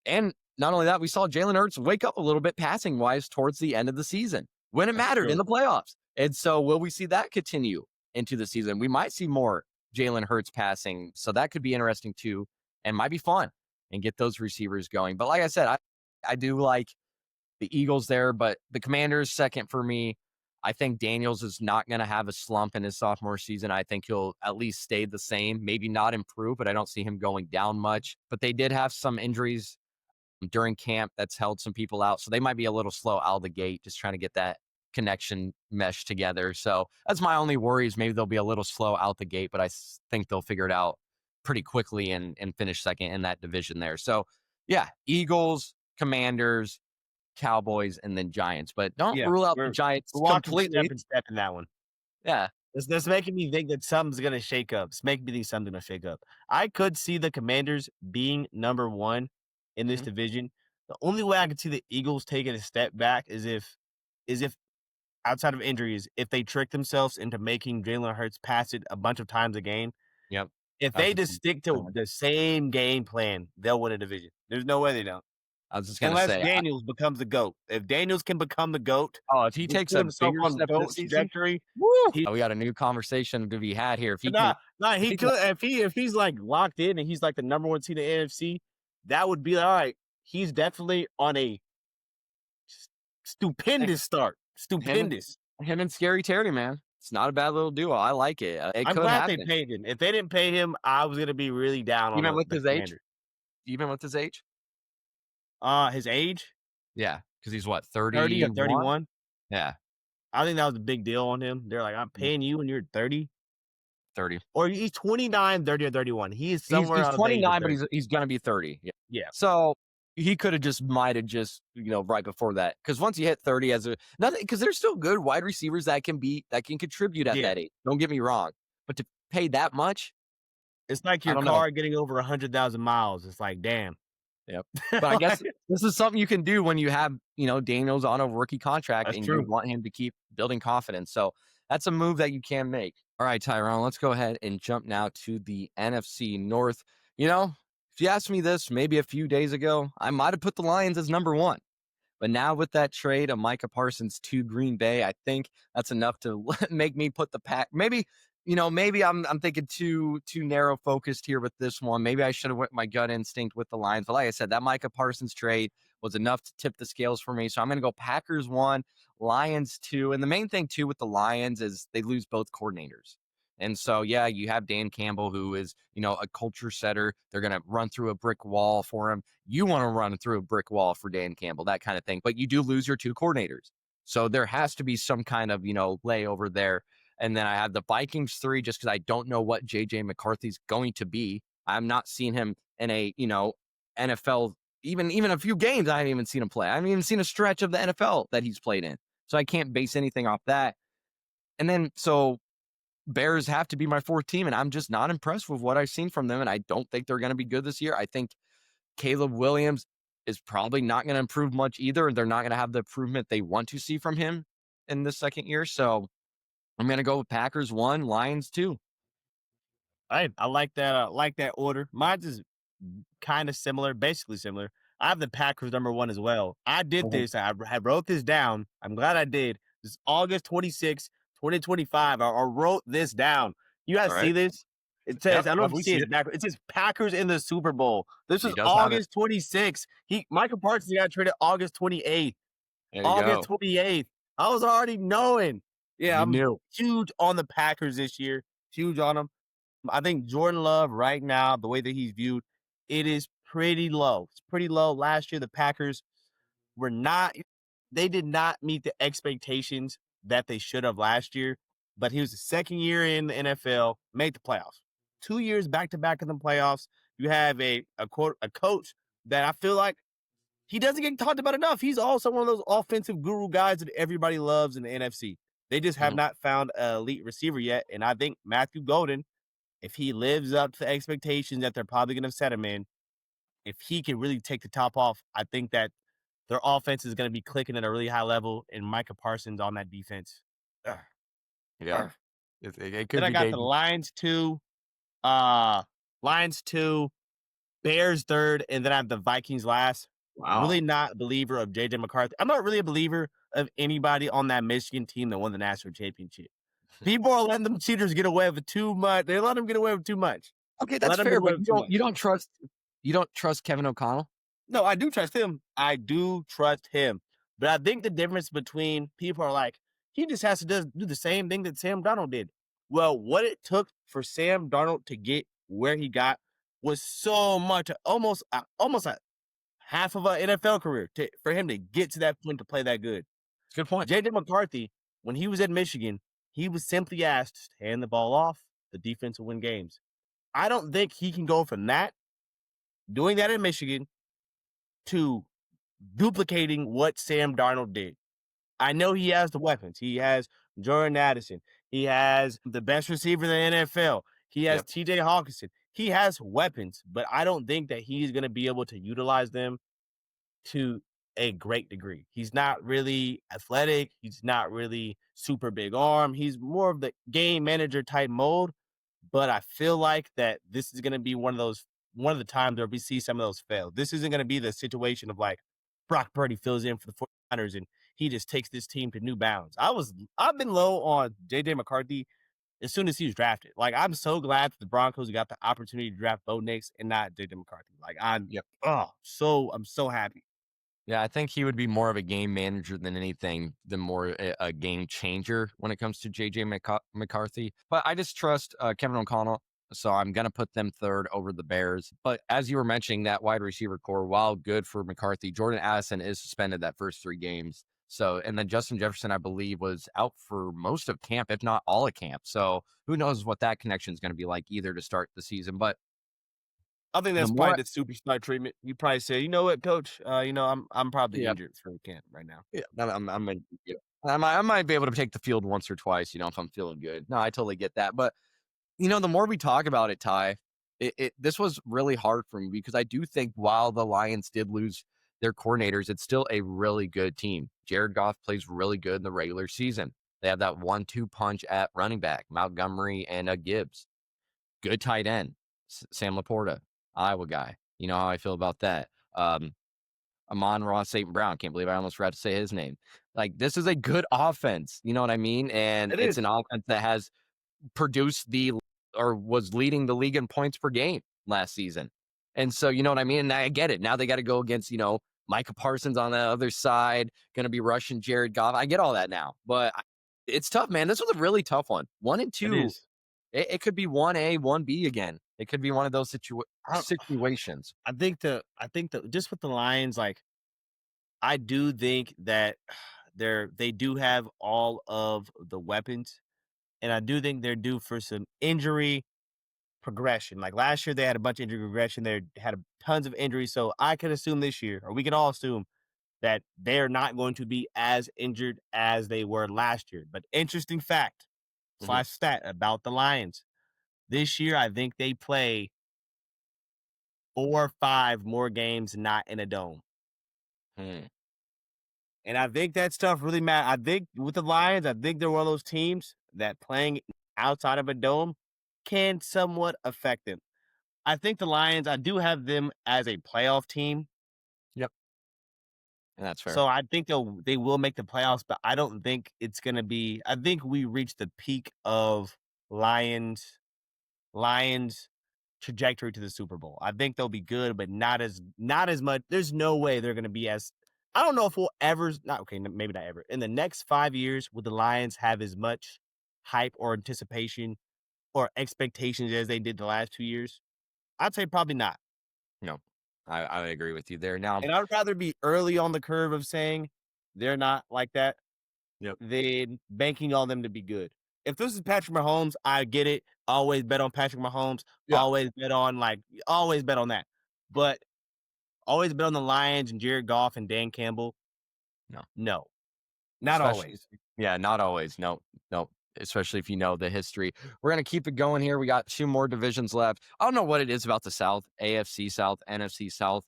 And not only that, we saw Jalen Hurts wake up a little bit passing wise towards the end of the season when it That's mattered in true. the playoffs. And so, will we see that continue into the season? We might see more Jalen Hurts passing. So, that could be interesting too and might be fun and get those receivers going. But like I said, I do like the Eagles there, but the Commanders second for me. I think Daniels is not going to have a slump in his sophomore season. I think he'll at least stay the same, maybe not improve, but I don't see him going down much. But they did have some injuries during camp that's held some people out. So they might be a little slow out of the gate, just trying to get that connection mesh together. So that's my only worry is maybe they'll be a little slow out the gate, but I think they'll figure it out pretty quickly and finish second in that division there. So yeah, Eagles, Commanders, Cowboys, and then Giants. But don't Yeah, rule out the we're Giants walking step completely. and step in that one. Yeah. That's making me think that something's gonna shake up. It's making me think something's gonna shake up. I could see the Commanders being number 1 in this Mhm. division. The only way I could see the Eagles taking a step back is if outside of injuries, if they trick themselves into making Jalen Hurts pass it a bunch of times a game. Yep. If I was they just just stick to the same game plan, they'll win a division. There's no way they don't. I was just gonna Unless say, Daniels becomes the GOAT. If Daniels can become the GOAT, if he just takes put a himself bigger on the step this GOAT season, trajectory, woo, he we got a new conversation to be had here. If he can, nah, if he he can, could if he's like locked in and he's like the number 1 seed in the NFC, that would be all right. He's definitely on a stupendous start. him Stupendous. him and Scary Terry, man, it's not a bad little duo. I like it. It I'm could glad they happen, paid him. If they didn't pay him, I was gonna be really down on even with the his age. Commanders. Even with his age, His age, yeah, because he's what 30 or 31. 31. Yeah, I think that was a big deal on him. They're like, "I'm Mm, paying you when you're 30." 30. Or he's 29, 30, or 31. He is He's somewhere he's of the age of 29, but 30. he's gonna be 30. Yeah. Yeah. So he could have just might have just, right before that. Because once you hit 30 as a nothing, because there's still good wide receivers that can contribute at Yeah. that age. Don't get me wrong. But to pay that much, It's like I your don't know. car getting over 100,000 miles. It's like, damn. Yep. But I guess Like, this is something you can do when you have, Daniels on a rookie contract that's and you true. want him to keep building confidence. So that's a move that you can make. All right, Tyrone, let's go ahead and jump now to the NFC North. If you asked me this maybe a few days ago, I might have put the Lions as number one. But now with that trade of Micah Parsons to Green Bay, I think that's enough to make me put the pack. Maybe, maybe I'm thinking too narrow focused here with this one. Maybe I should have went my gut instinct with the Lions. But like I said, that Micah Parsons trade was enough to tip the scales for me. So I'm going to go Packers 1, Lions 2. And the main thing too with the Lions is they lose both coordinators. And so, yeah, you have Dan Campbell, who is, a culture setter. They're going to run through a brick wall for him. You want to run through a brick wall for Dan Campbell, that kind of thing. But you do lose your two coordinators. So there has to be some kind of, layover there. And then I have the Vikings 3 just because I don't know what JJ McCarthy's going to be. I'm not seeing him in a, NFL, even a few games. I haven't even seen him play. I haven't even seen a stretch of the NFL that he's played in. So I can't base anything off that. And then so Bears have to be my fourth team, and I'm just not impressed with what I've seen from them. And I don't think they're going to be good this year. I think Caleb Williams is probably not going to improve much either. And they're not going to have the improvement they want to see from him in the second year. So I'm going to go with Packers 1, Lions 2. I like that. Like that order. Mine's is kind of similar, basically similar. I have the Packers number one as well. I did Mhm. this. I wrote this down. I'm glad I did. This is August 26th, 2025. I wrote this down. You guys All see right. this? It says, Yep. I don't know if Yep. you We see see it it. back. It says Packers in the Super Bowl. This He was does have it. August 26th. Michael Parsons got traded August 28th. There you August go. 28th. I was already knowing. Yeah, You I'm knew. huge on the Packers this year. Huge on them. I think Jordan Love right now, the way that he's viewed, it is pretty low. It's pretty low. Last year, the Packers were not, they did not meet the expectations that they should have last year. But he was the second year in the NFL, made the playoffs. 2 years back to back in the playoffs. You have a coach that I feel like he doesn't get talked about enough. He's also one of those offensive guru guys that everybody loves in the NFC. They just have Mhm. not found an elite receiver yet. And I think Matthew Golden, if he lives up to the expectations that they're probably going to set him in, if he can really take the top off, I think that their offense is going to be clicking at a really high level, and Micah Parsons on that defense. Ugh, Yeah. ugh. It Then could I be got the dangerous. Lions two, uh, Lions two, Bears third, and then I have the Vikings last. Wow. Really not a believer of JJ McCarthy. I'm not really a believer of anybody on that Michigan team that won the national championship. People are letting them cheaters get away with too much. They let them get away with too much. Okay, Let that's them get fair, away but with too much. you don't trust Kevin O'Connell? No, I do trust him. I do trust him. But I think the difference between people are like, he just has to do the same thing that Sam Darnold did. Well, what it took for Sam Darnold to get where he got was so much, almost a half of an NFL career for him to get to that point to play that good. It's a good point. JJ McCarthy, when he was at Michigan, he was simply asked to hand the ball off, the defense will win games. I don't think he can go from that, doing that in Michigan, to duplicating what Sam Darnold did. I know he has the weapons. He has Jordan Addison. He has the best receiver in the NFL. He has Yep. TJ Hawkinson. He has weapons, but I don't think that he's going to be able to utilize them to a great degree. He's not really athletic. He's not really super big arm. He's more of the game manager type mode. But I feel like that this is going to be one of the times where we see some of those fail. This isn't going to be the situation of like Brock Purdy fills in for the 49ers and he just takes this team to new bounds. I've been low on JJ McCarthy as soon as he was drafted. Like, I'm so glad that the Broncos got the opportunity to draft Bo Nix and not JJ McCarthy. Like, Yep. I'm so happy. Yeah, I think he would be more of a game manager than anything, than more a game changer when it comes to JJ McCarthy. But I just trust Kevin O'Connell. So I'm going to put them third over the Bears. But as you were mentioning, that wide receiver core, while good for McCarthy, Jordan Addison is suspended that first 3 games. So, and then Justin Jefferson, I believe, was out for most of camp, if not all of camp. So, who knows what that connection is going to be like either to start the season. But I think the that's probably more, the superstar treatment. You probably say, "You know what, coach? I'm probably yeah, injured for camp right now." yeah, yeah, I might be able to take the field once or twice, if I'm feeling good. No, I totally get that. But the more we talk about it, Ty, this was really hard for me because I do think while the Lions did lose their coordinators, it's still a really good team. Jared Goff plays really good in the regular season. They have that 1-2 punch at running back, Montgomery and Gibbs. Good tight end, Sam Laporta, Iowa guy. You know how I feel about that. Amon-Ra St. Brown. Can't believe I almost forgot to say his name. Like, this is a good offense. You know what I mean? And It it's is. an offense that has produced or was leading the league in points per game last season. And so, you know what I mean? And I get it. Now they got to go against, Micah Parsons on the other side, going to be rushing Jared Goff. I get all that now, but it's tough, man. This was a really tough one. 1 and 2, It is. it could be 1A, 1B again. It could be one of those I situations. I think the just with the Lions, like, I do think that they do have all of the weapons, and I do think they're due for some injury progression. Like last year, they had a bunch of injury progression. They had tons of injuries, so I could assume this year, or we can all assume that they're not going to be as injured as they were last year. But interesting fact Mhm. slash stat about the Lions this year, I think they play 4 or 5 more games not in a dome. Hmm. And I think that stuff really matters. I think with the Lions, I think they're one of those teams that playing outside of a dome can somewhat affect them. I think the Lions, I do have them as a playoff team. Yep. And that's fair. So I think they will make the playoffs, but I don't think it's gonna be I think we reached the peak of Lions trajectory to the Super Bowl. I think they'll be good, but not as much. There's no way they're going to be as. I don't know if we'll ever. Not okay. Maybe not ever. In the next 5 years, will the Lions have as much hype or anticipation or expectations as they did the last 2 years? I'd say probably not. No, I agree with you there. Now, And I'd rather be early on the curve of saying they're not like that yep. than banking on them to be good. If this is Patrick Mahomes, I get it. Always bet on Patrick Mahomes. Yeah. Always bet on that. But always bet on the Lions and Jared Goff and Dan Campbell. No. No, not Especially, always. yeah, not always. No, no. Especially if you know the history. We're gonna keep it going here. We got two more divisions left. I don't know what it is about the South, AFC South, NFC South.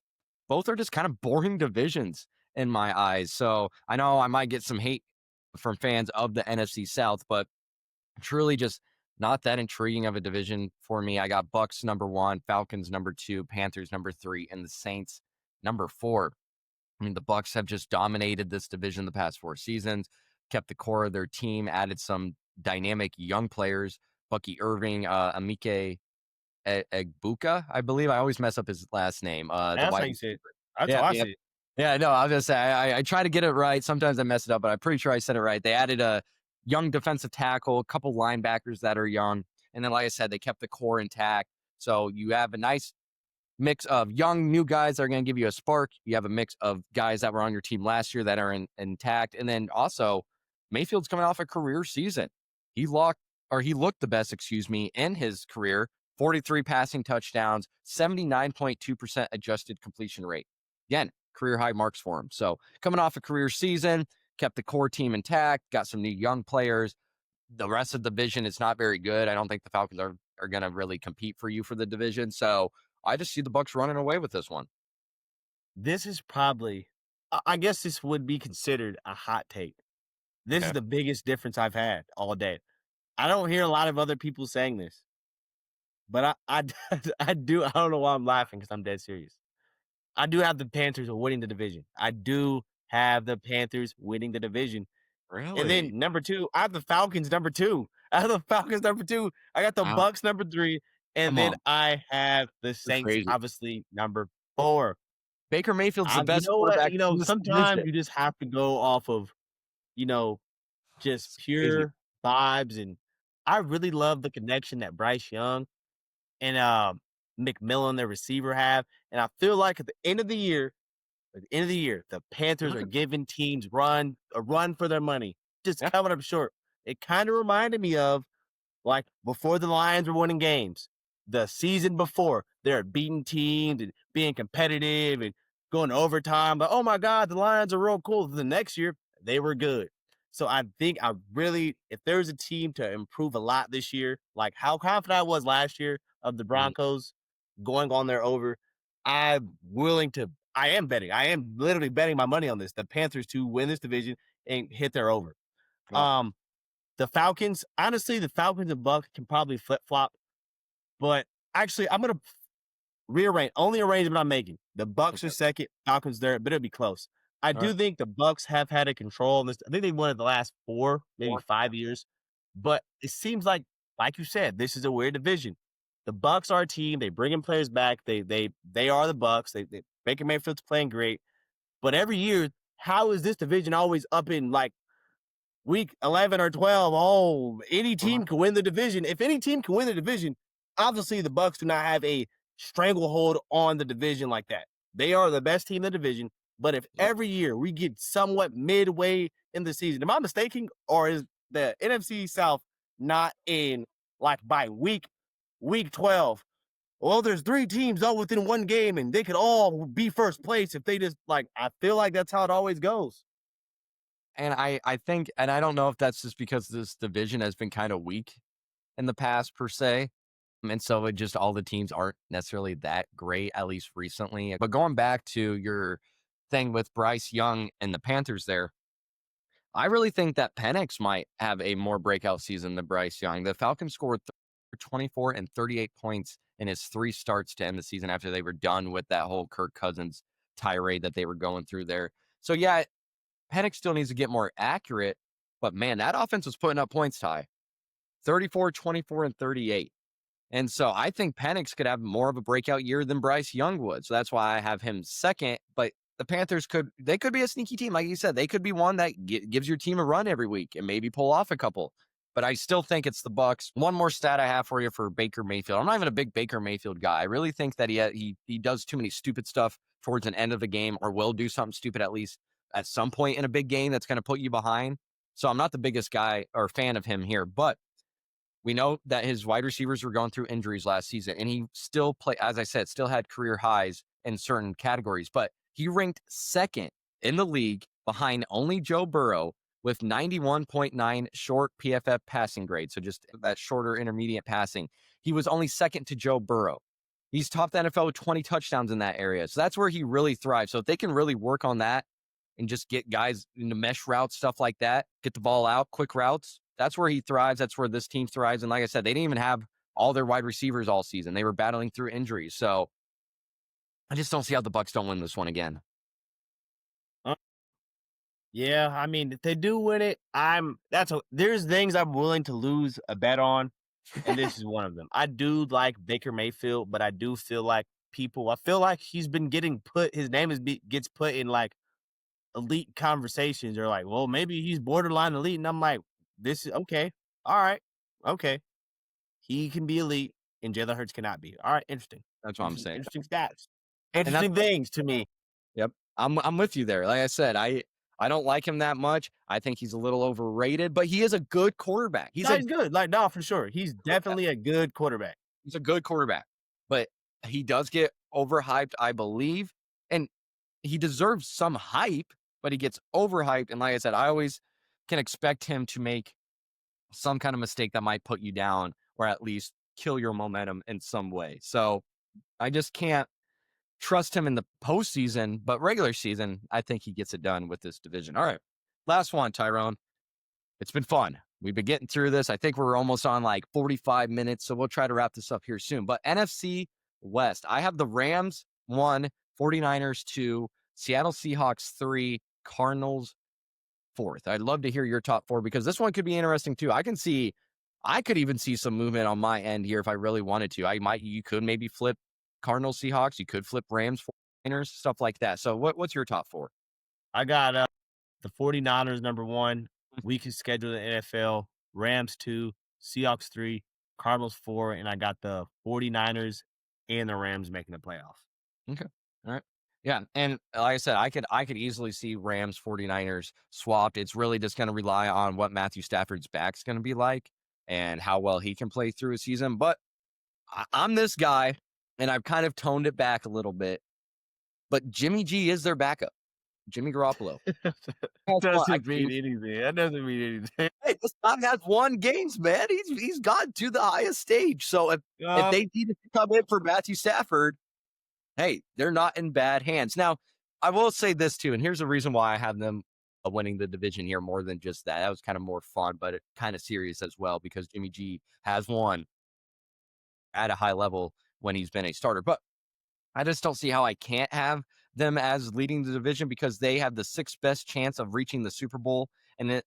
Both are just kind of boring divisions in my eyes. So I know I might get some hate from fans of the NFC South, but truly just not that intriguing of a division for me. I got Bucks number 1, Falcons number 2, Panthers number 3, and the Saints number 4. I mean, the Bucks have just dominated this division the past 4 seasons, kept the core of their team, added some dynamic young players, Bucky Irving, Amike Egbuka, I believe. I always mess up his last name. The That's how wide you say it. receiver. That's how Yeah, I yeah, see it. yeah. No, I was gonna say I try to get it right. Sometimes I mess it up, but I'm pretty sure I said it right. They added a young defensive tackle, a couple linebackers that are young, and then, like I said, they kept the core intact. So you have a nice mix of young new guys that are going to give you a spark. You have a mix of guys that were on your team last year that are intact, and then also Mayfield's coming off a career season. He looked the best, excuse me, in his career. 43 passing touchdowns, 79.2% adjusted completion rate. Again, career high marks for him. So coming off a career season, kept the core team intact, got some new young players. The rest of the division is not very good. I don't think the Falcons are going to really compete for you for the division. So I just see the Bucks running away with this one. This is probably, I guess this would be considered a hot take. This is Okay. the biggest difference I've had all day. I don't hear a lot of other people saying this, but I do. I don't know why I'm laughing because I'm dead serious. I do have the Panthers winning the division. I do have the Panthers winning the division. And Really? then number 2, I have the Falcons number 2. I have the Falcons number 2. I got the Wow. Bucks number 3, and Come then on. I have the That's Saints crazy. obviously number 4. Baker Mayfield's the You best know what? quarterback in this Sometimes division. you just have to go off of, you know, just It's crazy. pure vibes, and I really love the connection that Bryce Young and McMillan, their receiver, have, and I feel like at the end of the year, At the end of the year, the Panthers are Mhm. giving teams a run for their money, just Yeah. coming up short. It kind of reminded me of like before the Lions were winning games, the season before, they're beating teams and being competitive and going to overtime. But oh my God, the Lions are real cool. The next year, they were good. So I think I really, if there's a team to improve a lot this year, like how confident I was last year of the Mhm. Broncos going on their over, I'm willing to, I am betting, I am literally betting my money on this, the Panthers to win this division and hit their over. Well, Um, the Falcons, honestly, the Falcons and Bucks can probably flip flop, but actually, I'm gonna rearrange. Only arrangement I'm making: the Bucks are okay. second, Falcons third, but it'll be close. I All right. do think the Bucks have had a control in this. I think they won it the last 4, maybe Four. 5 years, but it seems like you said, this is a weird division. The Bucks are a team. They bring in players back. They are the Bucks. Baker Mayfield's playing great, but every year, how is this division always up in like week 11 or 12, oh, any Uh-huh. team can win the division. If any team can win the division, obviously the Bucks do not have a stranglehold on the division like that. They are the best team in the division. But if Yep. every year we get somewhat midway in the season, am I mistaken, or is the NFC South not in like by week 12? Well, there's 3 teams all within one game, and they could all be first place if they just like. I feel like that's how it always goes. And I think, and I don't know if that's just because this division has been kind of weak in the past per se. And so it just all the teams aren't necessarily that great, at least recently. But going back to your thing with Bryce Young and the Panthers there, I really think that Penix might have a more breakout season than Bryce Young. The Falcons scored 24 and 38 points in his 3 starts to end the season after they were done with that whole Kirk Cousins tirade that they were going through there. So yeah, Penix still needs to get more accurate, but man, that offense was putting up points, Ty. 34, 24, and 38. And so I think Penix could have more of a breakout year than Bryce Young would. So that's why I have him second. But the Panthers could be a sneaky team. Like you said, they could be one that gives your team a run every week and maybe pull off a couple. But I still think it's the Bucks. One more stat I have for you for Baker Mayfield. I'm not even a big Baker Mayfield guy. I really think that he does too many stupid stuff towards an end of the game, or will do something stupid at least at some point in a big game that's going to put you behind. So I'm not the biggest guy or fan of him here, but we know that his wide receivers were going through injuries last season, and he still as I said, still had career highs in certain categories, but he ranked second in the league behind only Joe Burrow with 91.9 short PFF passing grade. So just that shorter intermediate passing. He was only second to Joe Burrow. He's topped the NFL with 20 touchdowns in that area. So that's where he really thrives. So if they can really work on that and just get guys into mesh routes, stuff like that, get the ball out, quick routes. That's where he thrives. That's where this team thrives. And like I said, they didn't even have all their wide receivers all season. They were battling through injuries. So I just don't see how the Bucks don't win this one again. Yeah, I mean, if they do win it, there's things I'm willing to lose a bet on, and this is one of them. I do like Baker Mayfield, but I do feel like I feel like he's been getting his name gets put in like elite conversations. Or like, well, maybe he's borderline elite, and I'm like, this is okay, all right, okay, he can be elite, and Jalen Hurts cannot be. All right, That's what I'm saying. interesting stats, And that's interesting things to me. yep. I'm with you there. Like I said, I don't like him that much. I think he's a little overrated, but he is a good quarterback. No, he's good. Like, no, for sure, he's definitely a good quarterback. He's a good quarterback, but he does get overhyped, I believe, and he deserves some hype, but he gets overhyped. And like I said, I always can expect him to make some kind of mistake that might put you down or at least kill your momentum in some way. So I just can't trust him in the postseason, but regular season, I think he gets it done with this division. All right. Last one, Tyrone. It's been fun. We've been getting through this. I think we're almost on like 45 minutes. So we'll try to wrap this up here soon. But NFC West, I have the Rams 1, 49ers 2, Seattle Seahawks 3, Cardinals 4th. I'd love to hear your top 4 because this one could be interesting too. I could even see some movement on my end here if I really wanted to. You could maybe flip Cardinals Seahawks. You could flip Rams 49ers, stuff like that. So what's your top 4? I got the 49ers number 1, weakest schedule in the NFL, Rams 2, Seahawks 3, Cardinals 4, and I got the 49ers and the Rams making the playoffs. Okay. All right. Yeah, and like I said, I could easily see Rams 49ers swapped. It's really just going to rely on what Matthew Stafford's back's going to be like and how well he can play through a season. But I'm this guy, and I've kind of toned it back a little bit. But Jimmy G is their backup. Jimmy Garoppolo. Has won- I Doesn't mean can't- anything. That doesn't mean anything. Hey, this guy has won games, man. He's gotten to the highest stage. So if Um, they needed to come in for Matthew Stafford, hey, they're not in bad hands. Now, I will say this too, and here's the reason why I have them winning the division here more than just that. That was kind of more fun, but it kind of serious as well because Jimmy G has won at a high level when he's been a starter. But I just don't see how I can't have them as leading the division because they have the sixth best chance of reaching the Super Bowl. And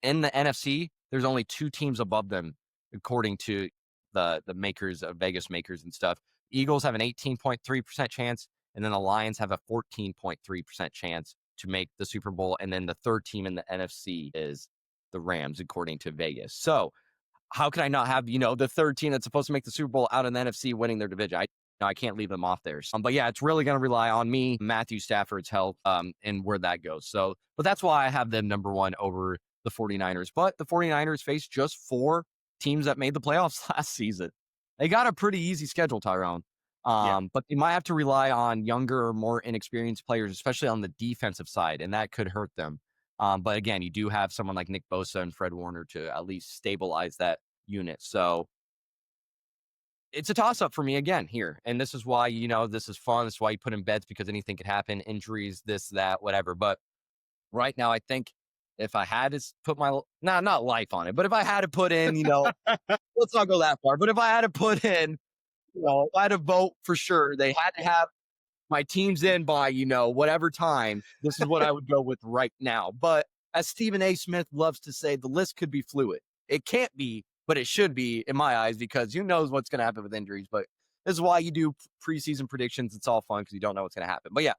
in the NFC, there's only two teams above them, according to the makers of Vegas makers and stuff. Eagles have an 18.3% chance, and then the Lions have a 14.3% chance to make the Super Bowl. And then the third team in the NFC is the Rams, according to Vegas. So how can I not have, the third team that's supposed to make the Super Bowl out in the NFC winning their division? I can't leave them off there. But yeah, it's really going to rely on me, Matthew Stafford's health, and where that goes. So, but that's why I have them number one over the 49ers. But the 49ers faced just four teams that made the playoffs last season. They got a pretty easy schedule, Tyrone. yeah. But they might have to rely on younger or more inexperienced players, especially on the defensive side, and that could hurt them. But again, you do have someone like Nick Bosa and Fred Warner to at least stabilize that unit. So it's a toss up for me again here. And this is why, this is fun. This is why you put in bets because anything could happen, injuries, this, that, whatever. But right now, I think if I had to put not life on it, but if I had to put in, let's not go that far. But if I had to put in, if I had to vote for sure, they had to have my team's in by, whatever time, this is what I would go with right now. But as Stephen A. Smith loves to say, the list could be fluid. It can't be, but it should be in my eyes because who knows what's going to happen with injuries. But this is why you do preseason predictions. It's all fun because you don't know what's going to happen. But yeah,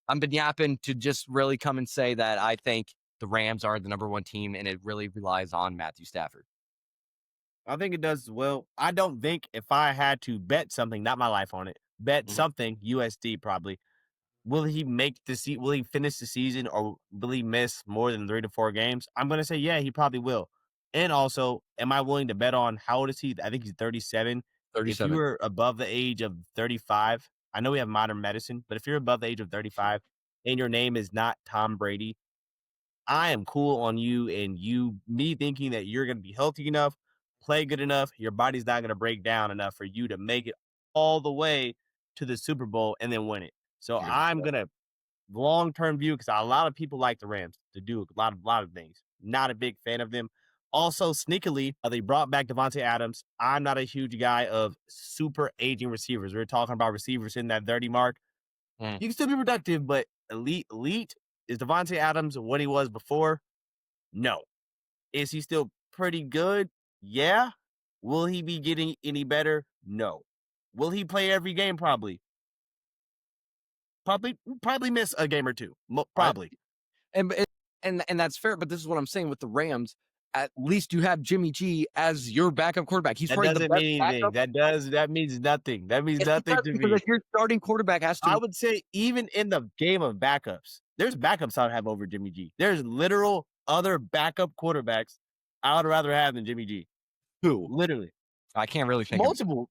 I've been yapping to just really come and say that I think the Rams are the number one team and it really relies on Matthew Stafford. I think it does as well. I don't think if I had to bet something, not my life on it, bet Mhm. something, USD probably, will he make the will he finish the season or will he miss more than 3 to 4 games? I'm gonna say, yeah, he probably will. And also, am I willing to bet on how old is he? I think he's 37. If you 37. were above the age of 35, I know we have modern medicine, but if you're above the age of 35 and your name is not Tom Brady, I am cool on you and me thinking that you're gonna be healthy enough, play good enough, your body's not gonna break down enough for you to make it all the way to the Super Bowl and then win it. So You're I'm gonna long-term view because a lot of people like the Rams to do a lot of things. Not a big fan of them. Also, sneakily, they brought back Devontae Adams. I'm not a huge guy of super aging receivers. We're talking about receivers in that 30 mark. Mm. You can still be productive, but elite is Devontae Adams what he was before? No. Is he still pretty good? Yeah. Will he be getting any better? No. Will he play every game? Probably. Probably miss a game or two. I, Probably. and and that's fair, but this is what I'm saying with the Rams. At least you have Jimmy G as your backup quarterback. He's That probably the doesn't best mean anything. backup. That means nothing. That means Yes, it nothing does to because me. if your starting quarterback has I to, would say even in the game of backups, there's backups I would have over Jimmy G. There's literal other backup quarterbacks I would rather have than Jimmy G. who Literally. I can't really think of. Multiple.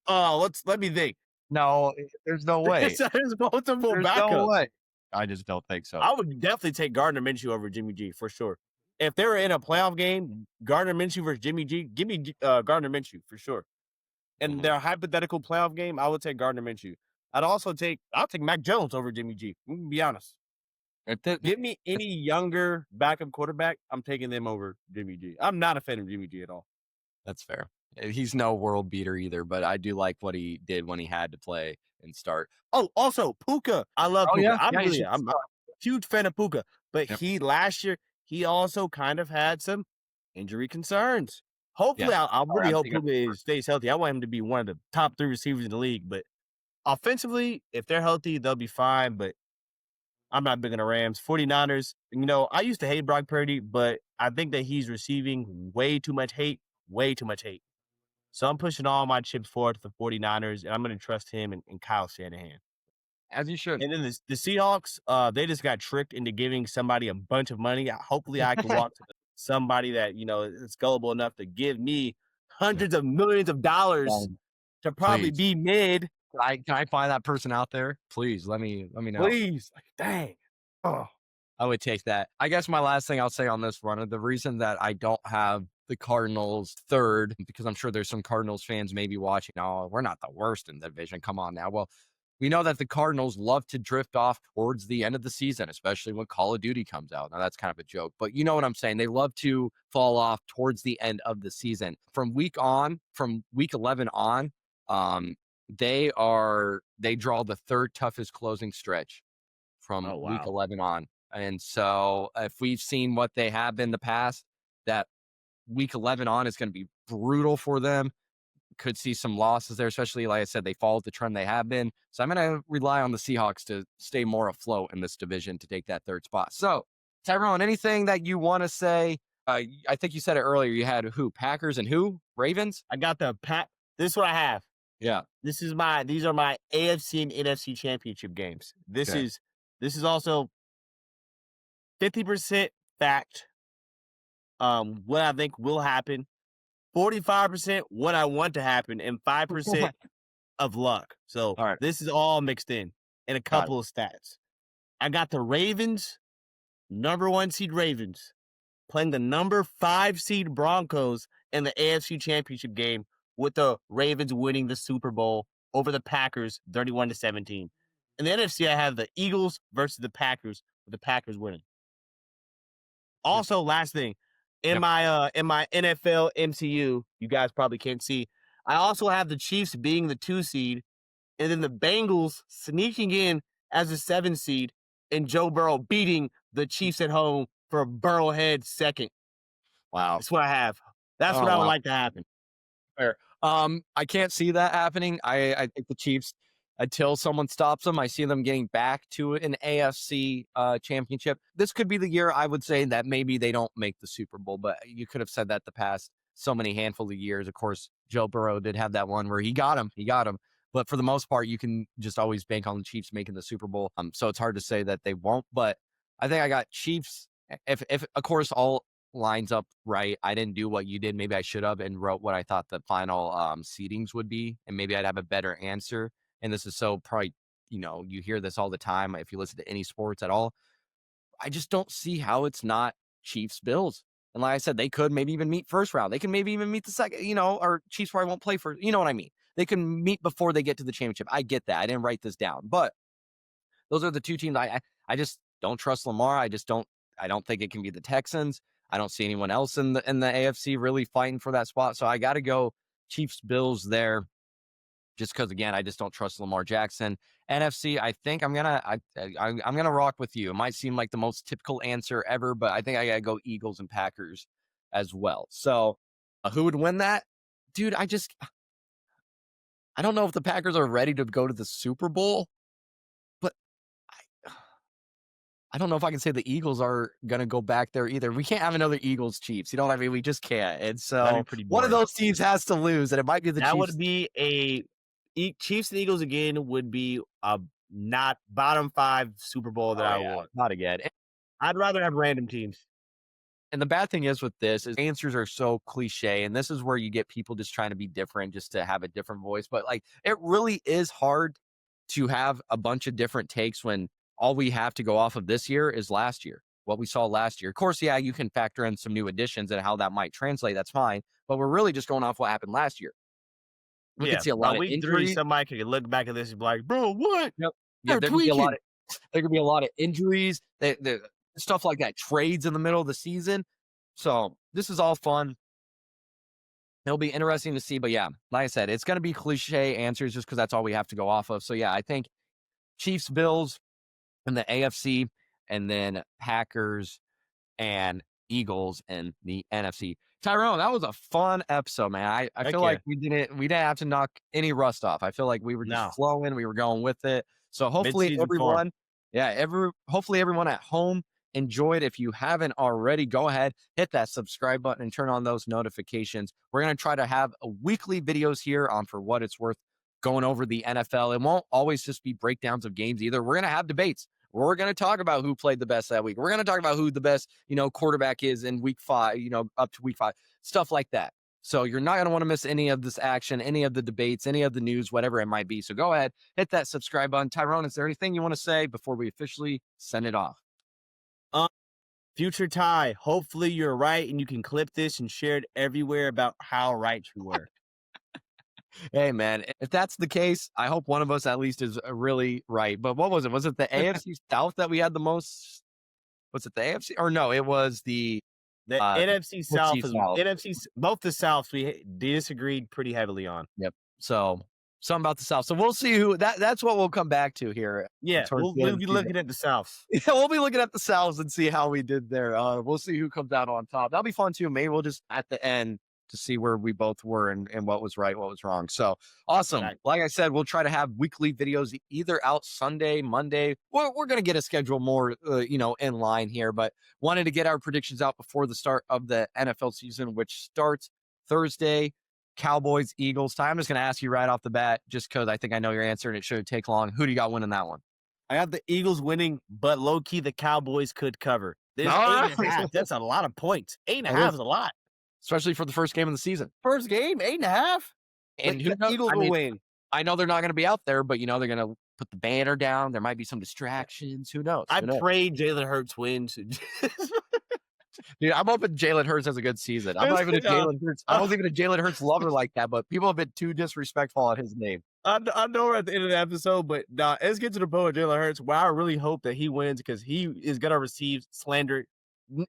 Let me think. No, there's no way. There's multiple There's no backups. way. I just don't think so. I would definitely take Gardner Minshew over Jimmy G for sure. If they were in a playoff game, Gardner Minshew versus Jimmy G, give me Gardner Minshew for sure. In Mhm. their hypothetical playoff game, I would take Gardner Minshew. I'll take Mac Jones over Jimmy G. We can be honest. If the- Give me any younger backup quarterback, I'm taking them over Jimmy G. I'm not a fan of Jimmy G at all. That's fair. He's no world beater either, but I do like what he did when he had to play and start. Oh, also Puka. I love Oh Puka. yeah, yeah. He's just, I'm a huge fan of Puka. But yep. he last year, he also kind of had some injury concerns. Hopefully, Yeah. I Sorry, really I'm hope thinking. Puka stays healthy. I want him to be one of the top 3 receivers in the league. But offensively, if they're healthy, they'll be fine. But I'm not big on the Rams. 49ers, I used to hate Brock Purdy, but I think that he's receiving way too much hate, way too much hate. So I'm pushing all my chips forward to the 49ers, and I'm going to trust him and Kyle Shanahan. as you should. And then the Seahawks, they just got tricked into giving somebody a bunch of money. Hopefully, I can walk to somebody that is gullible enough to give me Yeah. hundreds of millions of dollars to probably Please. be mid. Can I find that person out there? Please let me know. Please, like, dang. Oh, I would take that. I guess my last thing I'll say on this run, the reason that I don't have the Cardinals third, because I'm sure there's some Cardinals fans maybe watching. Oh, we're not the worst in the division. Come on now. Well, we know that the Cardinals love to drift off towards the end of the season, especially when Call of Duty comes out. Now, that's kind of a joke, but you know what I'm saying? They love to fall off towards the end of the season. From week 11 on, they draw the third toughest closing stretch from oh week wow. 11 on. And so if we've seen what they have been in the past, that week 11 on is going to be brutal for them. Could see some losses there, especially like I said, they followed the trend they have been. So I'm going to rely on the Seahawks to stay more afloat in this division to take that third spot. So Tyrone, anything that you want to say? I think you said it earlier. You had who? Packers and who? Ravens? I got the pack. This is what I have. Yeah. These are my AFC and NFC championship games. This Okay. is also 50% fact. What I think will happen, 45% what I want to happen, and 5% of luck. So All right. this is all mixed in a Got it. couple of stats. I got the Ravens, number 1 seed Ravens, playing the number 5 seed Broncos in the AFC championship game, with the Ravens winning the Super Bowl over the Packers 31-17. In the NFC, I have the Eagles versus the Packers, with the Packers winning. Yep. Also, last thing, in Yep. my NFL MCU, you guys probably can't see, I also have the Chiefs being the 2 seed, and then the Bengals sneaking in as a 7 seed, and Joe Burrow beating the Chiefs at home for a Burrowhead second. Wow. That's what I have. That's Oh, what I would wow. like to happen. Fair. I can't see that happening. I think the Chiefs, until someone stops them, I see them getting back to an AFC championship. This could be the year I would say that maybe they don't make the Super Bowl, but you could have said that the past so many handful of years. Of course, Joe Burrow did have that one where he got him. He got him. But for the most part, you can just always bank on the Chiefs making the Super Bowl. So it's hard to say that they won't. But I think I got Chiefs. If of course all lines up right. I didn't do what you did. Maybe I should have and wrote what I thought the final seedings would be, and maybe I'd have a better answer. And this is so probably, you hear this all the time if you listen to any sports at all. I just don't see how it's not Chiefs Bills. And like I said, they could maybe even meet first round. They can maybe even meet the second, or Chiefs probably won't play first. You know what I mean? They can meet before they get to the championship. I get that. I didn't write this down, but those are the two teams I just don't trust Lamar. I don't think it can be the Texans. I don't see anyone else in the AFC really fighting for that spot. So I got to go Chiefs Bills there, just because again I just don't trust Lamar Jackson. NFC, I think I'm gonna rock with you. It might seem like the most typical answer ever, but I think I gotta go Eagles and Packers as well. So who would win that, dude? I don't know if the Packers are ready to go to the Super Bowl, but I don't know if I can say the Eagles are going to go back there either. We can't have another Eagles Chiefs. You know what I mean? We just can't. And That'd be so pretty one of boring. those teams has to lose, and it might be the That Chiefs. would be Chiefs and Eagles again would be a not bottom 5 Super Bowl that I want. Not again. I'd rather have random teams. And the bad thing is with this is answers are so cliche, and this is where you get people just trying to be different, just to have a different voice. But like, it really is hard to have a bunch of different takes when all we have to go off of this year is last year, what we saw last year. Of course, yeah, you can factor in some new additions and how that might translate. That's fine. But we're really just going off what happened last year. We could Yeah, see a by lot of week 3, injuries. somebody could look back at this and be like, "Bro, what? Yep. Yeah, They're tweaking." there could be a lot of injuries, stuff like that, trades in the middle of the season. So this is all fun. It'll be interesting to see. But yeah, like I said, it's going to be cliche answers just because that's all we have to go off of. So yeah, I think Chiefs, Bills in the AFC, and then Packers and Eagles in the NFC. Tyrone, that was a fun episode, man. I Heck feel yeah. like we didn't have to knock any rust off. I feel like we were just No. flowing, we were going with it. So hopefully Mid-season form. hopefully everyone at home enjoyed. If you haven't already, go ahead, hit that subscribe button and turn on those notifications. We're going to try to have weekly videos here on For What It's Worth going over the NFL. It won't always just be breakdowns of games either. We're going to have debates. We're going to talk about who played the best that week. We're going to talk about who the best, quarterback is in week 5, up to week 5, stuff like that. So you're not going to want to miss any of this action, any of the debates, any of the news, whatever it might be. So go ahead, hit that subscribe button. Tyrone, is there anything you want to say before we officially send it off? Future Ty, hopefully you're right and you can clip this and share it everywhere about how right you were. Hey, man, if that's the case, I hope one of us at least is really right. But what was it? Was it the AFC South that we had the most? Was it the AFC? Or no, it was the NFC South NFC is South. both the Souths we disagreed pretty heavily on. Yep. So something about the South. So we'll see who that's what we'll come back to here. Yeah, towards the we'll end of be the season. looking at the Souths. Yeah, we'll be looking at the Souths and see how we did there. We'll see who comes out on top. That'll be fun too. Maybe we'll just at the end to see where we both were and what was right, what was wrong. So awesome. Right. Like I said, we'll try to have weekly videos either out Sunday, Monday. We're going to get a schedule more, in line here, but wanted to get our predictions out before the start of the NFL season, which starts Thursday. Cowboys, Eagles. Ty, I'm just going to ask you right off the bat, just because I think I know your answer and it shouldn't take long. Who do you got winning that one? I got the Eagles winning, but low key the Cowboys could cover. There's No. 8.5. That's a lot of points. 8.5 is a lot. Especially for the first game of the season. First game, 8.5. And the Eagles will win. I know they're not going to be out there, but they're going to put the banner down. There might be some distractions. Who knows? I pray Jalen Hurts wins. Dude, I'm hoping Jalen Hurts has a good season. I'm not even a Jalen Hurts. I wasn't even a Jalen Hurts lover like that, but people have been too disrespectful on his name. I know we're at the end of the episode, but let's get to the point of Jalen Hurts, where I really hope that he wins because he is going to receive slander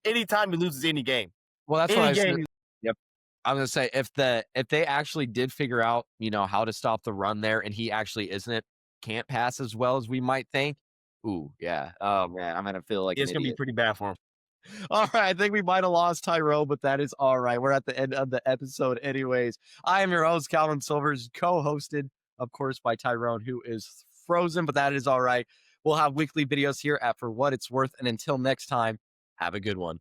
anytime he loses any game. Well, that's what I said. Yep. I'm going to say if they actually did figure out, how to stop the run there and he actually can't pass as well as we might think. Ooh, yeah. Oh man, I'm going to feel like it's going to be pretty bad for him. All right, I think we might have lost Tyrone, but that is all right. We're at the end of the episode anyways. I am your host, Calvin Silvers, co-hosted, of course, by Tyrone, who is frozen, but that is all right. We'll have weekly videos here at For What It's Worth, and until next time, have a good one.